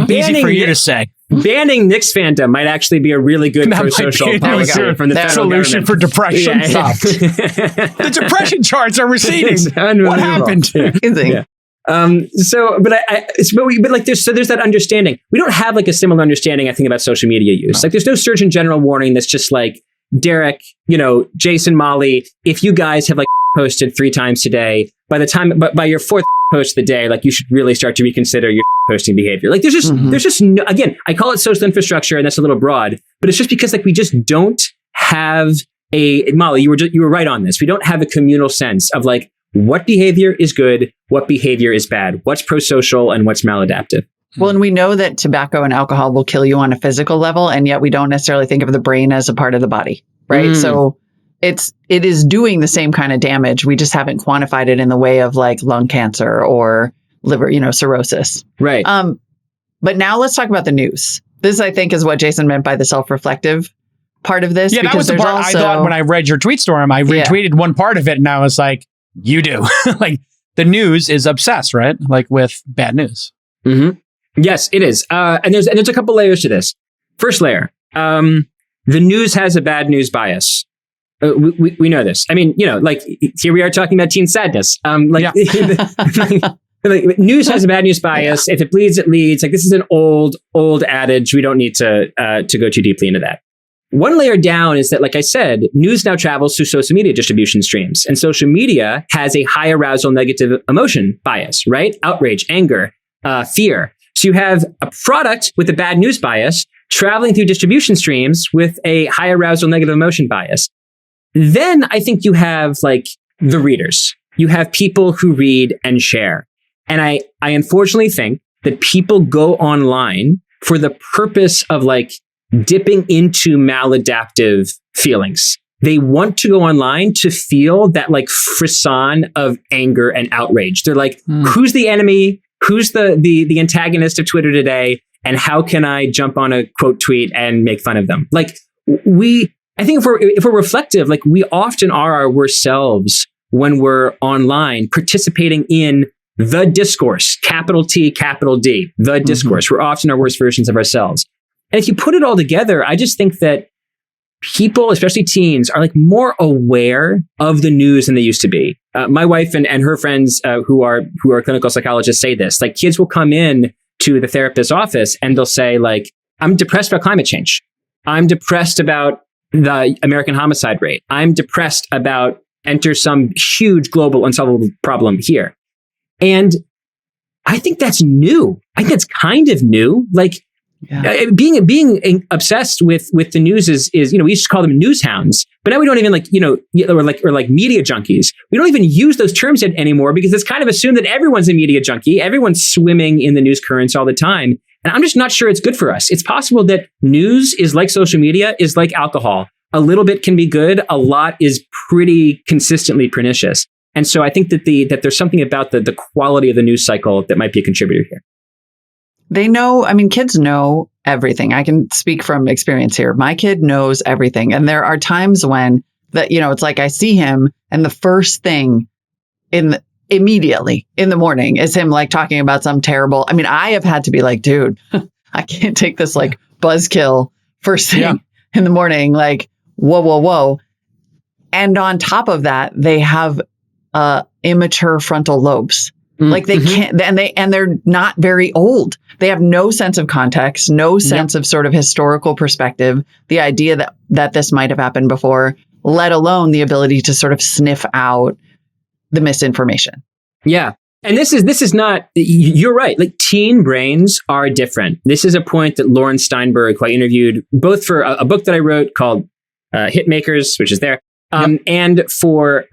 Easy for you to say. Banning Knicks fandom might actually be a really good pro-social policy from the federal solution government. For depression. The depression charts are receding. What happened? Yeah. There's that understanding. We don't have like a similar understanding, I think, about social media use. Like, there's no Surgeon General warning that's just like, Derek, Jason, Molly, if you guys have like posted 3 times today, by your 4th post of the day, like, you should really start to reconsider your posting behavior. Like, there's just no, again, I call it social infrastructure, and that's a little broad, but it's just because like we just don't have Molly, you were right on this. We don't have a communal sense of like what behavior is good, what behavior is bad, what's pro-social and what's maladaptive. Well, and we know that tobacco and alcohol will kill you on a physical level, and yet we don't necessarily think of the brain as a part of the body, right? So it is doing the same kind of damage. We just haven't quantified it in the way of like lung cancer or liver, cirrhosis. Right. But now let's talk about the news. This, I think, is what Jason meant by the self-reflective part of this. Yeah, that was the part I thought when I read your tweet storm. I retweeted one part of it and I was like, you do. Like, the news is obsessed, right? Like, with bad news. Mm-hmm. Yes, it is. And there's a couple layers to this. First layer, the news has a bad news bias. We know this. I mean, like, here we are talking about teen sadness. Like, news has a bad news bias. Yeah. If it bleeds, it leads. Like, this is an old adage. We don't need to go too deeply into that. One layer down is that, like I said, news now travels through social media distribution streams. And social media has a high arousal negative emotion bias, right? Outrage, anger, fear. So you have a product with a bad news bias traveling through distribution streams with a high arousal negative emotion bias. Then I think you have, like, the readers. You have people who read and share. And I unfortunately think that people go online for the purpose of, like, dipping into maladaptive feelings. They want to go online to feel that, like, frisson of anger and outrage. They're like, who's the enemy? Who's the antagonist of Twitter today? And how can I jump on a quote tweet and make fun of them? Like, I think if we're reflective, like, we often are our worst selves when we're online participating in the discourse, capital T, capital D, the discourse. We're often our worst versions of ourselves. And if you put it all together, I just think that people, especially teens, are, like, more aware of the news than they used to be. My wife and her friends who are clinical psychologists say this. Like, kids will come in to the therapist's office and they'll say, like, I'm depressed about climate change. I'm depressed about the American homicide rate. I'm depressed about enter some huge global unsolvable problem here. And I think that's new. I think that's kind of new. Like, being obsessed with the news is we used to call them news hounds, but now we don't even or like media junkies. We don't even use those terms anymore because it's kind of assumed that everyone's a media junkie. Everyone's swimming in the news currents all the time. And I'm just not sure it's good for us. It's possible that news is like social media, is like alcohol. A little bit can be good. A lot is pretty consistently pernicious. And so I think that there's something about the quality of the news cycle that might be a contributor here. They know, I mean, kids know everything. I can speak from experience here. My kid knows everything. And there are times when it's like I see him and the first thing immediately in the morning is him, like, talking about some terrible, I mean, I have had to be like, dude, I can't take this, like, buzzkill first thing in the morning. Like, whoa. And on top of that, they have immature frontal lobes. Like, they can't, and they're not very old. They have no sense of context, no sense of sort of historical perspective, the idea that this might have happened before, let alone the ability to sort of sniff out the misinformation. Yeah. And this is not, you're right. Like, teen brains are different. This is a point that Lauren Steinberg, who I interviewed both for a book that I wrote called Hitmakers, which is there, and for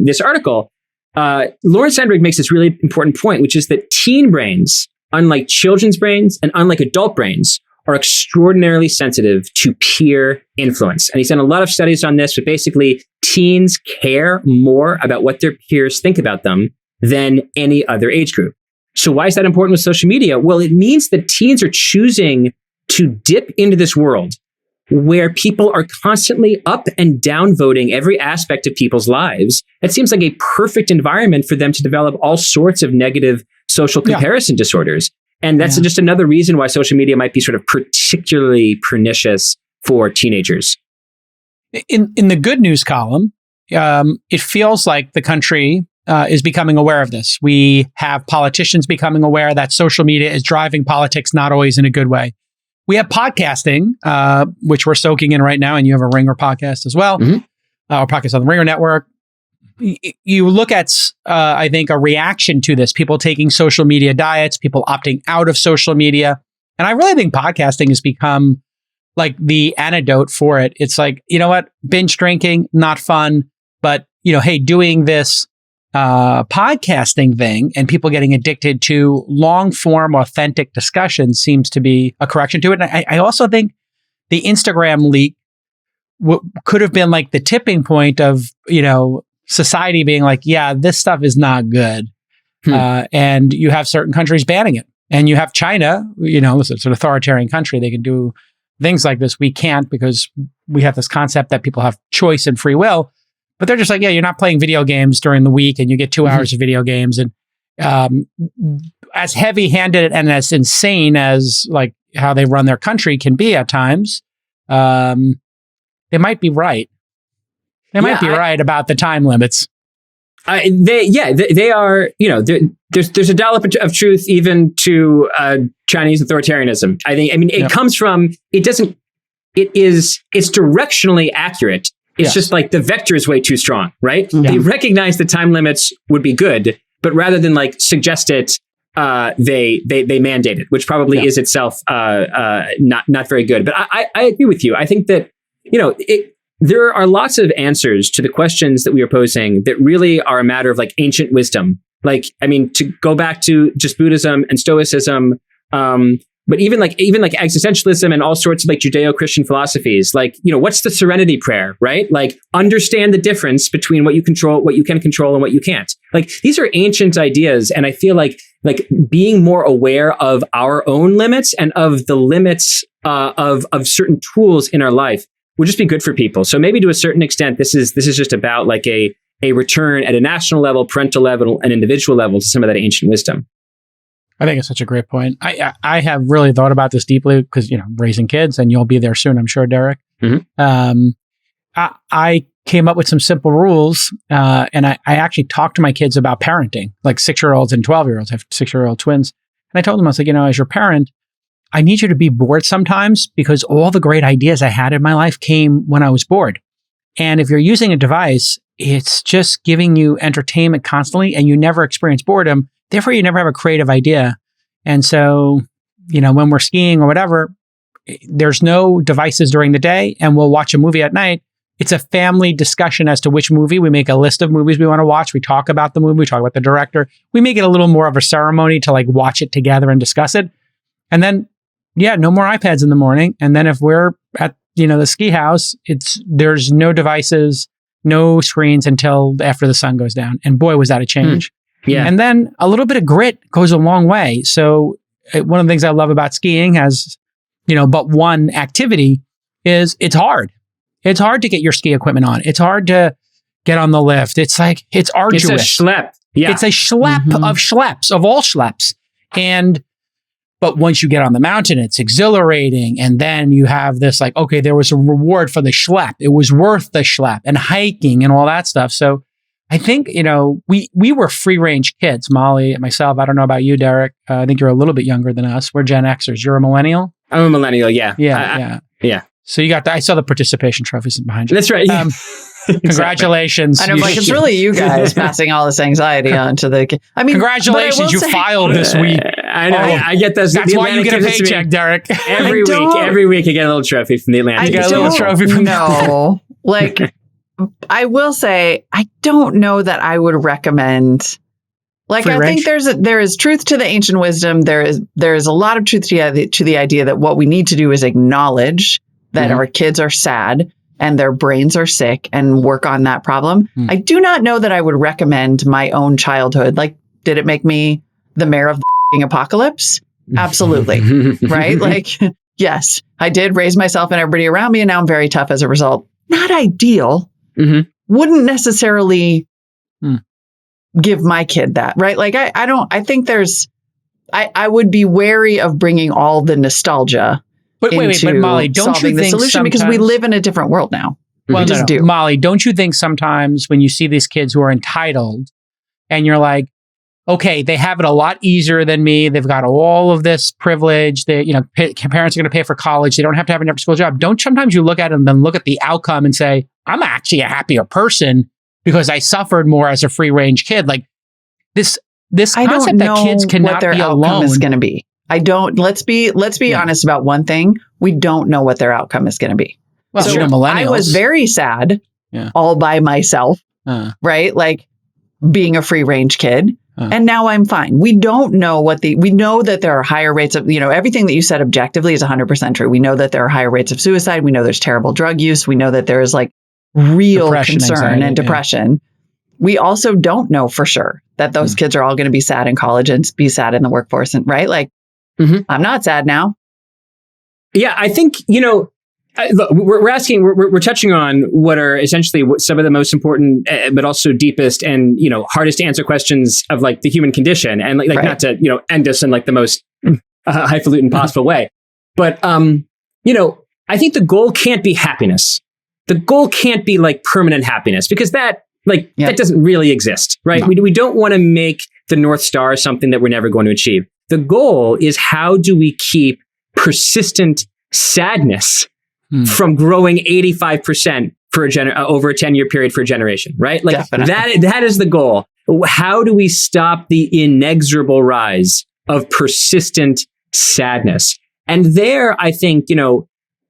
this article. Lauren Steinberg makes this really important point, which is that teen brains, unlike children's brains and unlike adult brains, are extraordinarily sensitive to peer influence. And he's done a lot of studies on this, but basically teens care more about what their peers think about them than any other age group. So why is that important with social media? Well, it means that teens are choosing to dip into this world where people are constantly up and down voting every aspect of people's lives. It seems like a perfect environment for them to develop all sorts of negative social comparison disorders. And that's just another reason why social media might be sort of particularly pernicious for teenagers. In the good news column, it feels like the country is becoming aware of this. We have politicians becoming aware that social media is driving politics, not always in a good way. We have podcasting, which we're soaking in right now, and you have a Ringer podcast as well, or podcast on the Ringer Network. You look at, I think, a reaction to this, people taking social media diets, people opting out of social media. And I really think podcasting has become like the antidote for it. It's like, you know what, binge drinking, not fun, but, hey, doing this podcasting thing and people getting addicted to long form, authentic discussion seems to be a correction to it. And I also think the Instagram leak could have been like the tipping point of, society being like, yeah, this stuff is not good. And you have certain countries banning it. And you have China, it's an authoritarian country. They can do things like this. We can't because we have this concept that people have choice and free will. But they're just like, yeah, you're not playing video games during the week and you get 2 hours of video games. And as heavy-handed and as insane as like how they run their country can be at times, they might be right. They might be right about the time limits. They are, there's a dollop of truth even to Chinese authoritarianism. It comes from, it's directionally accurate. It's just like the vector is way too strong, right? Mm-hmm. They recognize that time limits would be good, but rather than like suggest it, they mandate it, which probably is itself not very good. But I agree with you. I think that, there are lots of answers to the questions that we are posing that really are a matter of like ancient wisdom. Like, to go back to just Buddhism and Stoicism, but even like existentialism and all sorts of like Judeo-Christian philosophies, like, what's the serenity prayer, right? Like, understand the difference between what you can control and what you can't. Like, these are ancient ideas. And I feel like being more aware of our own limits and of the limits of certain tools in our life would just be good for people. So maybe to a certain extent, this is just about like a return at a national level, parental level, and individual level to some of that ancient wisdom. I think it's such a great point. I have really thought about this deeply because, raising kids, and you'll be there soon, I'm sure, Derek. Mm-hmm. I came up with some simple rules, and I actually talked to my kids about parenting, like 6-year-olds and 12-year-olds. I have 6-year-old twins. And I told them, I was like, as your parent, I need you to be bored sometimes because all the great ideas I had in my life came when I was bored. And if you're using a device, it's just giving you entertainment constantly and you never experience boredom. Therefore, you never have a creative idea. And so, when we're skiing or whatever, there's no devices during the day and we'll watch a movie at night. It's a family discussion as to which movie. We make a list of movies we want to watch. We talk about the movie. We talk about the director. We make it a little more of a ceremony to like watch it together and discuss it. And then, no more iPads in the morning. And then if we're at, the ski house, there's no devices, no screens until after the sun goes down. And boy, was that a change. Yeah. And then a little bit of grit goes a long way. So one of the things I love about skiing has, but one activity is it's hard. It's hard to get your ski equipment on. It's hard to get on the lift. It's arduous. It's a schlep. Yeah. It's a schlep of schleps, of all schleps. But once you get on the mountain, it's exhilarating. And then you have this like, okay, there was a reward for the schlep. It was worth the schlep and hiking and all that stuff. So I think, we were free range kids, Molly and myself. I don't know about you, Derek. I think you're a little bit younger than us. We're Gen Xers. You're a millennial? I'm a millennial. Yeah. Yeah. So you got I saw the participation trophies behind you. That's right. Yeah. Congratulations. I know, it's really you guys passing all this anxiety on to the... congratulations, you filed this week. I know. I get those. That's why you get a paycheck, Derek. Every week I get a little trophy from the Atlantic. You get a little trophy from No. I will say, I don't know that I would recommend... think there is truth to the ancient wisdom. There is a lot of truth to the idea that what we need to do is acknowledge that our kids are sad and their brains are sick and work on that problem. I do not know that I would recommend my own childhood. Like, did it make me the mayor of the apocalypse? Absolutely. Right? Yes, I did raise myself and everybody around me, and now I'm very tough as a result. Not ideal. Wouldn't necessarily give my kid that, right? I think I would be wary of bringing all the nostalgia but Molly, don't you think solution because we live in a different world now. Well, do. Molly, don't you think sometimes when you see these kids who are entitled and you're like, okay, they have it a lot easier than me. They've got all of this privilege. They, parents are going to pay for college. They don't have to have an after-school job. Don't sometimes you look at it and then look at the outcome and say, I'm actually a happier person because I suffered more as a free-range kid. Like this concept that kids cannot be alone. I don't know what their outcome is going to be. I don't. Let's be honest about one thing. We don't know what their outcome is going to be. Well, so millennials. I was very sad all by myself, right? Like being a free range kid. And now I'm fine. We don't know we know that there are higher rates of, everything that you said objectively is 100% true. We know that there are higher rates of suicide. We know there's terrible drug use. We know that there is real concern and depression. Yeah. We also don't know for sure that those kids are all going to be sad in college and be sad in the workforce. And right. I'm not sad now. Yeah, I think, look, we're touching on what are essentially some of the most important, but also deepest and, hardest to answer questions of like the human condition. And like not to, end us in like the most highfalutin possible way. But, I think the goal can't be happiness. The goal can't be like permanent happiness, because that doesn't really exist, right? No. We don't want to make the North Star something that we're never going to achieve. The goal is, how do we keep persistent sadness from growing 85% for over a 10-year period for a generation, right? Like that is the goal. How do we stop the inexorable rise of persistent sadness? And there, I think,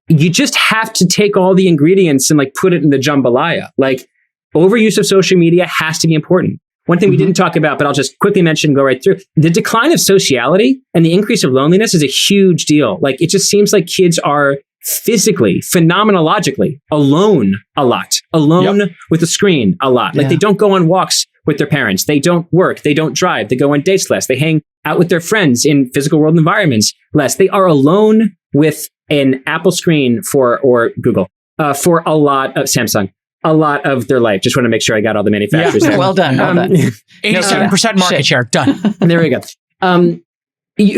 you just have to take all the ingredients and like put it in the jambalaya. Like, overuse of social media has to be important. One thing we didn't talk about, but I'll just quickly mention, go right through. The decline of sociality and the increase of loneliness is a huge deal. Like, it just seems like kids are physically, phenomenologically alone a lot, with a screen a lot. Like, they don't go on walks with their parents. They don't work. They don't drive. They go on dates less. They hang out with their friends in physical world environments less. They are alone with an Apple screen or Google for a lot of Samsung. A lot of their life. Just want to make sure I got all the manufacturers there. Well done. 87% market share. Done. There we go.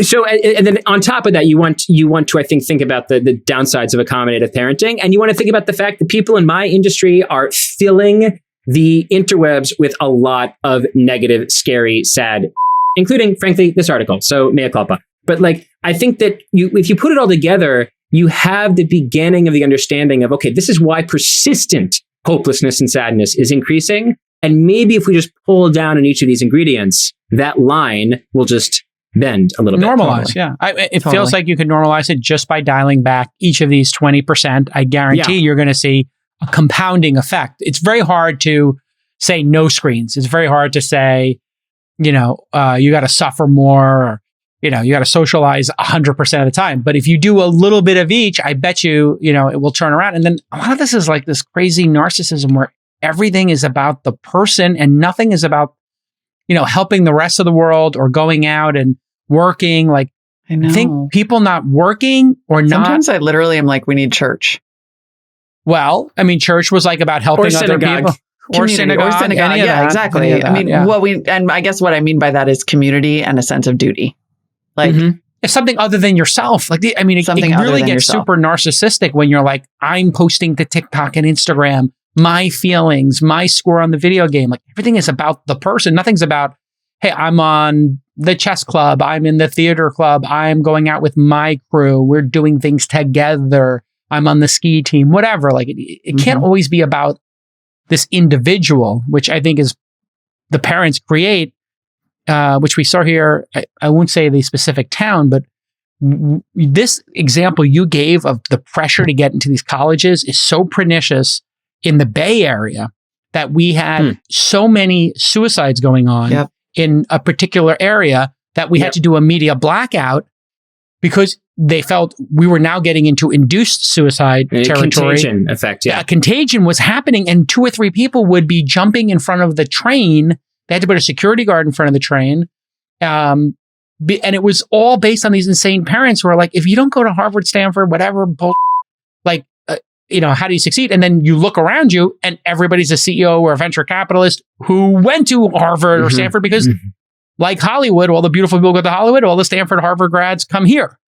So, and then on top of that, you want to, I think about the downsides of accommodative parenting. And you want to think about the fact that people in my industry are filling the interwebs with a lot of negative, scary, sad, including, frankly, this article. So mea culpa. But like, I think that if you put it all together, you have the beginning of the understanding of, okay, this is why persistent hopelessness and sadness is increasing. And maybe if we just pull down on each of these ingredients, that line will just bend a little bit. Normalize, yeah. It feels like you could normalize it just by dialing back each of these 20%. I guarantee you're going to see a compounding effect. It's very hard to say no screens. It's very hard to say, you got to suffer more, or, you got to socialize 100% of the time. But if you do a little bit of each, I bet you, it will turn around. And then a lot of this is like this crazy narcissism where everything is about the person and nothing is about, helping the rest of the world or going out and working. Like, I think people not working or not. Sometimes I literally am like, we need church. Well, I mean, church was like about helping other people. Or synagogue. Yeah, exactly. I mean, and I guess what I mean by that is community and a sense of duty. Like, it's something other than yourself. Like, it really gets super narcissistic when you're like, I'm posting to TikTok and Instagram, my feelings, my score on the video game. Like, everything is about the person. Nothing's about, hey, I'm on the chess club. I'm in the theater club. I'm going out with my crew. We're doing things together. I'm on the ski team, whatever. Like, it can't always be about this individual, which I think is the parents create. Which we saw here, I won't say the specific town, but this example you gave of the pressure to get into these colleges is so pernicious in the Bay Area that we had so many suicides going on in a particular area that we had to do a media blackout because they felt we were now getting into induced suicide territory. Contagion effect, A contagion was happening and 2 or 3 people would be jumping in front of the train. They had to put a security guard in front of the train. And it was all based on these insane parents who are like, if you don't go to Harvard, Stanford, whatever, how do you succeed? And then you look around you and everybody's a CEO or a venture capitalist who went to Harvard or Stanford because like Hollywood, all the beautiful people go to Hollywood, all the Stanford, Harvard grads come here.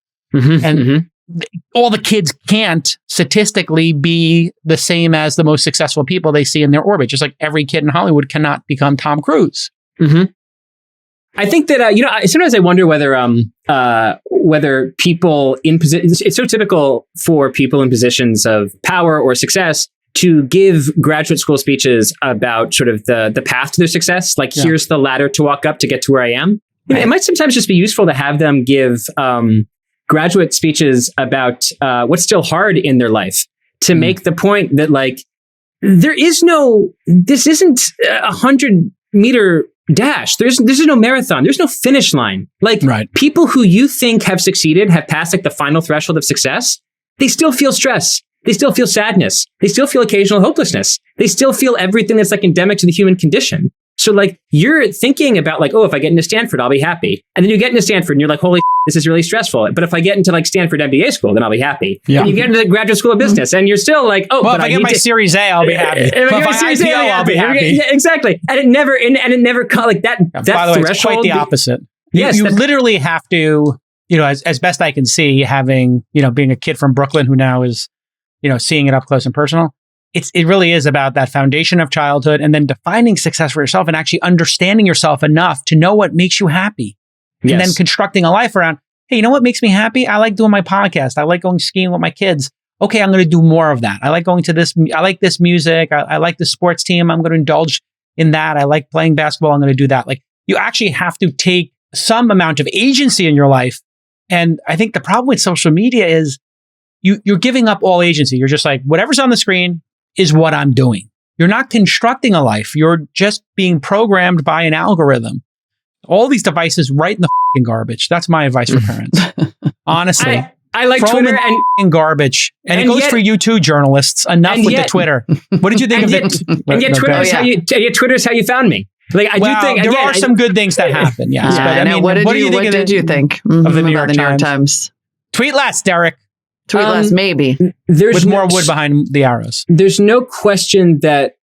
All the kids can't statistically be the same as the most successful people they see in their orbit. Just like every kid in Hollywood cannot become Tom Cruise. I think that, sometimes I wonder whether people in positions, it's so typical for people in positions of power or success to give graduate school speeches about sort of the path to their success. Like, here's the ladder to walk up to get to where I am. It might sometimes just be useful to have them give graduate speeches about what's still hard in their life to make the point that, like, this isn't a 100-meter dash. There's no marathon. There's no finish line. Like, people who you think have succeeded, have passed like the final threshold of success, they still feel stress. They still feel sadness. They still feel occasional hopelessness. They still feel everything that's like endemic to the human condition. So like, you're thinking about like, oh, if I get into Stanford, I'll be happy. And then you get into Stanford and you're like, holy this is really stressful. But if I get into like Stanford MBA school, then I'll be happy. Yeah. And you get into the graduate school of business and you're still like, oh, well, but if I get my Series A, I'll be happy. If I get my Series A, I'll be happy. Yeah, exactly. And it never like that. By the That way, threshold. it's quite the opposite. Yes, you literally have to, as best I can see, having, being a kid from Brooklyn who now is, seeing it up close and personal. It really is about that foundation of childhood and then defining success for yourself and actually understanding yourself enough to know what makes you happy. Yes. And then constructing a life around, hey, you know what makes me happy? I like doing my podcast. I like going skiing with my kids. Okay, I'm going to do more of that. I like going to this. I like this music. I like the sports team. I'm going to indulge in that. I like playing basketball. I'm going to do that. Like, you actually have to take some amount of agency in your life. And I think the problem with social media is you're giving up all agency. You're just like, whatever's on the screen is what I'm doing. You're not constructing a life. You're just being programmed by an algorithm. All these devices right in the fucking garbage. That's my advice for parents. Honestly. I like throw Twitter and garbage. And it goes for you too, journalists. Enough with the Twitter. What did you think of it? And yet Twitter's how you found me. Like I do think there are some good things that happen. Yes. Yeah, but I mean, what did you think of the New York Times? Tweet less, Derek. Tweet less, maybe. With more wood behind the arrows. There's no question that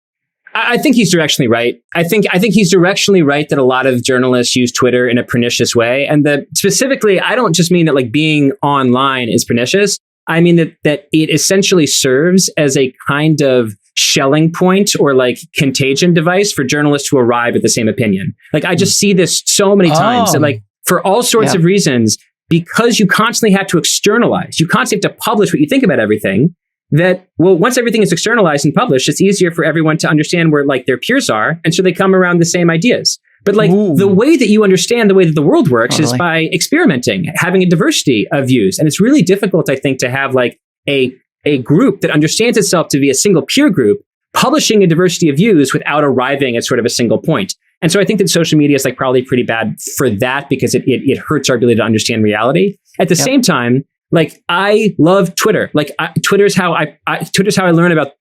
I think he's directionally right. I think he's directionally right that a lot of journalists use Twitter in a pernicious way. And that specifically, I don't just mean that like being online is pernicious. I mean that it essentially serves as a kind of shelling point or like contagion device for journalists to arrive at the same opinion. Like I just see this so many times that like for all sorts of reasons, because you constantly have to externalize, you constantly have to publish what you think about everything, that, well, once everything is externalized and published, it's easier for everyone to understand where like their peers are. And so they come around the same ideas. But like the way that you understand the way that the world works is by experimenting, having a diversity of views. And it's really difficult, I think, to have like a group that understands itself to be a single peer group, publishing a diversity of views without arriving at sort of a single point. And so I think that social media is like probably pretty bad for that because it hurts our ability to understand reality. At the same time, like I love Twitter. Like Twitter's how I learn about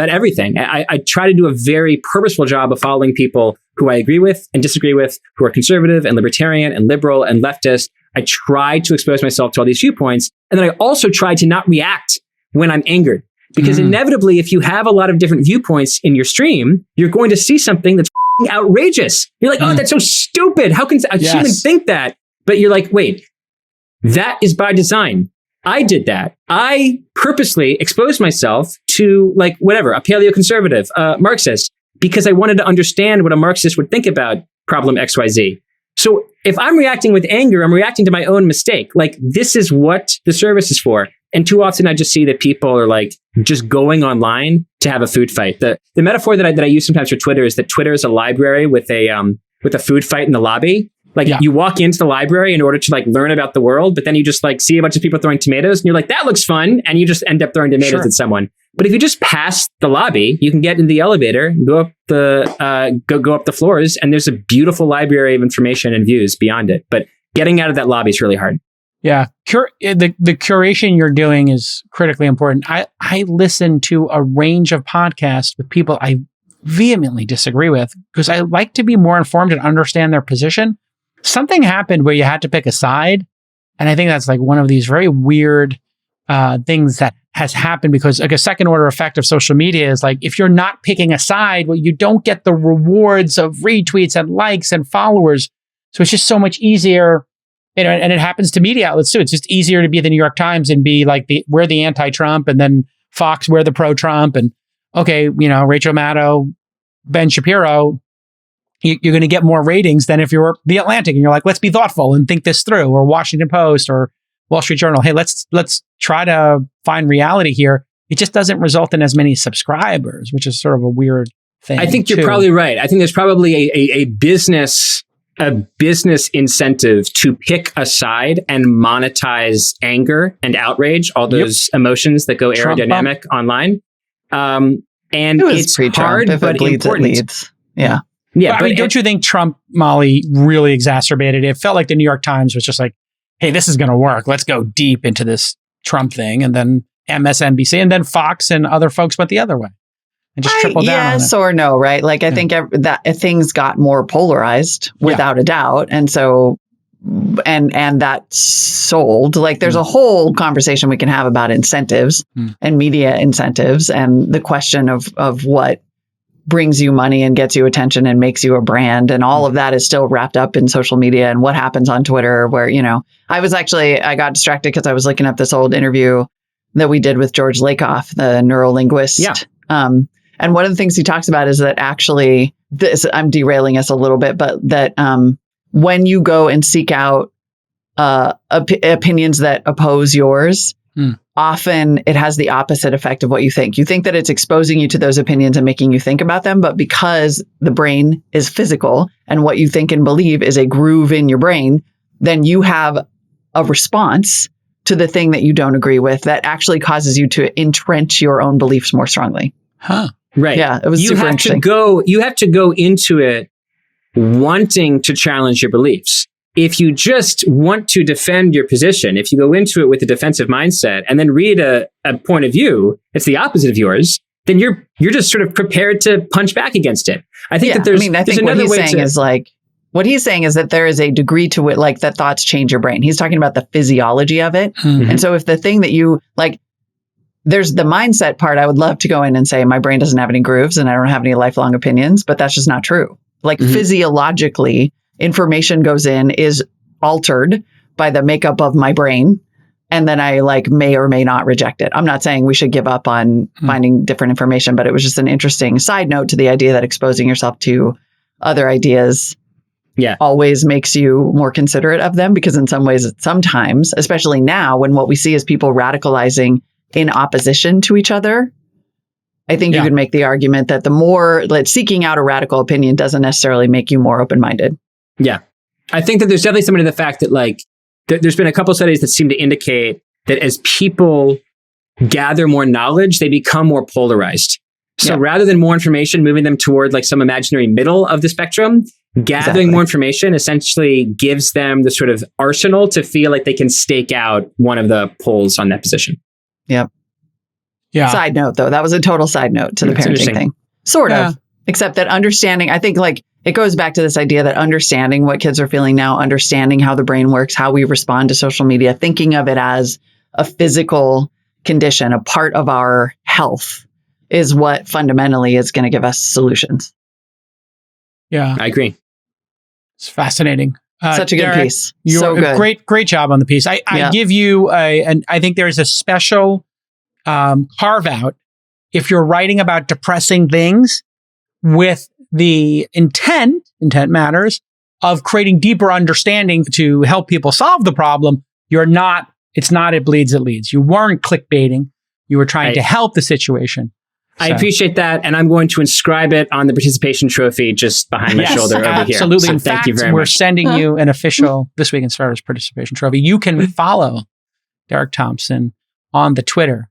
everything. I try to do a very purposeful job of following people who I agree with and disagree with, who are conservative and libertarian and liberal and leftist. I try to expose myself to all these viewpoints. And then I also try to not react when I'm angered. Because inevitably, if you have a lot of different viewpoints in your stream, you're going to see something that's outrageous. You're like, oh, that's so stupid. How can a human think that? But you're like, wait, that is by design. I did that. I purposely exposed myself to like whatever, a paleoconservative, Marxist, because I wanted to understand what a Marxist would think about problem XYZ. So if I'm reacting with anger, I'm reacting to my own mistake. Like this is what the service is for. And too often I just see that people are like just going online to have a food fight. The metaphor that I use sometimes for Twitter is that Twitter is a library with a food fight in the lobby. Like you walk into the library in order to like learn about the world, but then you just like see a bunch of people throwing tomatoes and you're like, that looks fun. And you just end up throwing tomatoes at someone. But if you just pass the lobby, you can get in the elevator, go up the floors, and there's a beautiful library of information and views beyond it. But getting out of that lobby is really hard. Yeah. The curation you're doing is critically important. I listen to a range of podcasts with people I vehemently disagree with because I like to be more informed and understand their position. Something happened where you had to pick a side. And I think that's like one of these very weird things that has happened because like a second order effect of social media is like, if you're not picking a side, well, you don't get the rewards of retweets and likes and followers. So it's just so much easier. And it happens to media outlets too. It's just easier to be the New York Times and be like we're the anti-Trump, and then Fox, we're the pro-Trump, and okay, Rachel Maddow, Ben Shapiro, you're going to get more ratings than if you were the Atlantic and you're like, let's be thoughtful and think this through, or Washington Post or Wall Street Journal. Hey, let's try to find reality here. It just doesn't result in as many subscribers, which is sort of a weird thing. I think you're probably right. I think there's probably a business incentive to pick a side and monetize anger and outrage, all those emotions that go aerodynamic online. And it's hard, but important. Yeah. Yeah. But don't you think Trump, Molly, really exacerbated it? It felt like the New York Times was just like, hey, this is going to work. Let's go deep into this Trump thing. And then MSNBC and then Fox and other folks went the other way. And just triple down on it. Yes or no, right? Like I think that things got more polarized without a doubt. And so and that's sold. Like there's a whole conversation we can have about incentives and media incentives and the question of what brings you money and gets you attention and makes you a brand. And all of that is still wrapped up in social media and what happens on Twitter where, I got distracted because I was looking up this old interview that we did with George Lakoff, the neurolinguist. Yeah. And one of the things he talks about is that actually I'm derailing us a little bit, but that, when you go and seek out opinions that oppose yours, often it has the opposite effect of what you think. You think that it's exposing you to those opinions and making you think about them, but because the brain is physical and what you think and believe is a groove in your brain, then you have a response to the thing that you don't agree with that actually causes you to entrench your own beliefs more strongly. Huh. Right. Yeah, it was super interesting. You have to go into it wanting to challenge your beliefs. If you just want to defend your position, if you go into it with a defensive mindset and then read a point of view, it's the opposite of yours, then you're just sort of prepared to punch back against it. I think that there's another way to... What he's saying is that there is a degree to it, like that thoughts change your brain. He's talking about the physiology of it. And so if the thing that you like, there's the mindset part, I would love to go in and say, my brain doesn't have any grooves and I don't have any lifelong opinions, but that's just not true. Like physiologically, information goes in, is altered by the makeup of my brain. And then I may or may not reject it. I'm not saying we should give up on finding different information, but it was just an interesting side note to the idea that exposing yourself to other ideas always makes you more considerate of them. Because in some ways, sometimes, especially now when what we see is people radicalizing in opposition to each other, I think you could make the argument that the more seeking out a radical opinion doesn't necessarily make you more open-minded. Yeah. I think that there's definitely something to the fact that there's been a couple of studies that seem to indicate that as people gather more knowledge, they become more polarized. So rather than more information moving them toward some imaginary middle of the spectrum, gathering more information essentially gives them the sort of arsenal to feel like they can stake out one of the poles on that position. Yep. Yeah. Side note, though, that was a total side note to the parenting thing. Sort of. Except that understanding, I think it goes back to this idea that understanding what kids are feeling now, understanding how the brain works, how we respond to social media, thinking of it as a physical condition, a part of our health is what fundamentally is going to give us solutions. Yeah. I agree. It's fascinating. Such a good Derek, piece. So good. Great job on the piece. I give you I think there's a special carve out if you're writing about depressing things with the intent matters of creating deeper understanding to help people solve the problem. It's not it bleeds, it leads. You weren't clickbaiting. You were trying to help the situation. I appreciate that, and I'm going to inscribe it on the participation trophy just behind my shoulder over here. Absolutely. So In thank fact, you very we're much. sending you an official This Week in Startups participation trophy. You can follow Derek Thompson on the Twitter,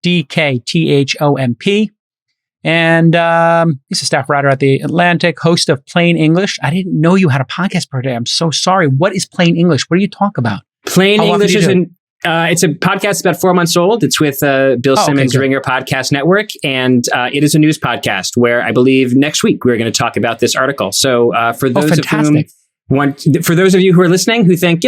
DKTHOMP. And he's a staff writer at The Atlantic, host of Plain English. I didn't know you had a podcast per day. I'm so sorry. What is Plain English? What do you talk about? Plain English is it's a podcast about 4 months old. It's with Bill Simmons' Ringer Podcast Network. And it is a news podcast where I believe next week we're going to talk about this article. So for those of you who are listening who think,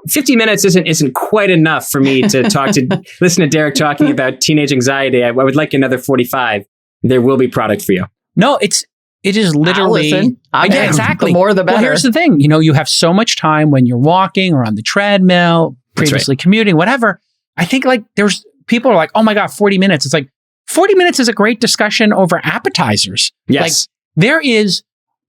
50 minutes isn't quite enough for me to listen to Derek talking about teenage anxiety. I would like another 45. There will be product for you. No, it is literally. Exactly. The more the better. Well, here's the thing. You have so much time when you're walking or on the treadmill, previously commuting, whatever. I think there's people are like, oh my God, 40 minutes. It's 40 minutes is a great discussion over appetizers. Yes.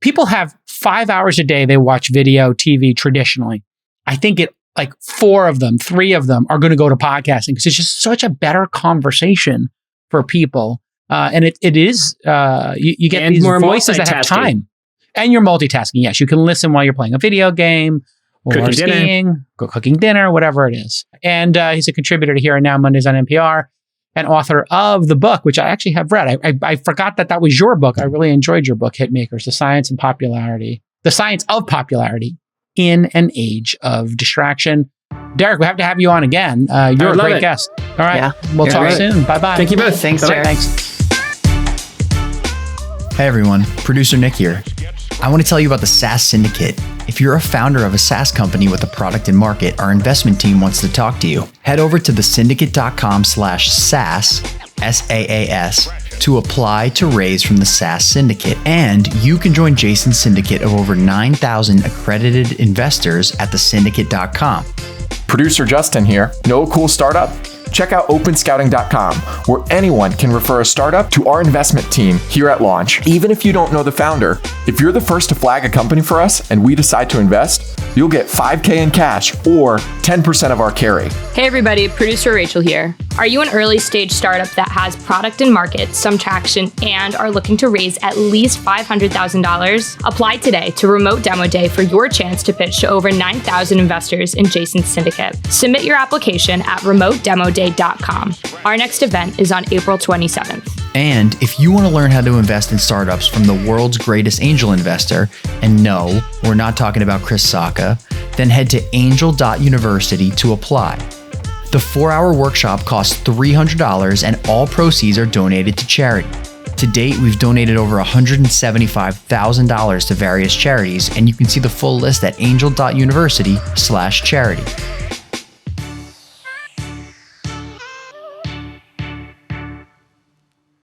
People have 5 hours a day. They watch video, TV traditionally. I think 3 of them are going to go to podcasting because it's just such a better conversation for people. And it is, you get these voices that have time and you're multitasking. Yes, you can listen while you're playing a video game or skiing, cooking dinner, whatever it is. And he's a contributor to Here and Now Mondays on NPR and author of the book, which I actually have read. I forgot that was your book. I really enjoyed your book, Hitmakers, The Science of Popularity in an Age of Distraction. Derek, we have to have you on again. You're a great guest. All right. Yeah, we'll talk soon. Bye-bye. Thank you both. Thanks, Derek. Thanks. Hey everyone, producer Nick here. I want to tell you about the SaaS Syndicate. If you're a founder of a SaaS company with a product in market, our investment team wants to talk to you. Head over to thesyndicate.com/SaaS, SAAS, to apply to raise from the SaaS Syndicate. And you can join Jason's syndicate of over 9,000 accredited investors at thesyndicate.com. Producer Justin here. Know a cool startup? Check out openscouting.com, where anyone can refer a startup to our investment team here at launch, even if you don't know the founder. If you're the first to flag a company for us and we decide to invest, you'll get $5K in cash or 10% of our carry. Hey everybody, producer Rachel here. Are you an early stage startup that has product in market, some traction, and are looking to raise at least $500,000? Apply today to Remote Demo Day for your chance to pitch to over 9,000 investors in Jason's syndicate. Submit your application at remotedemoday.com. Our next event is on April 27th. And if you want to learn how to invest in startups from the world's greatest angel investor, and no, we're not talking about Chris Sacca, then head to angel.university to apply. The 4-hour workshop costs $300 and all proceeds are donated to charity. To date, we've donated over $175,000 to various charities, and you can see the full list at angel.university/charity.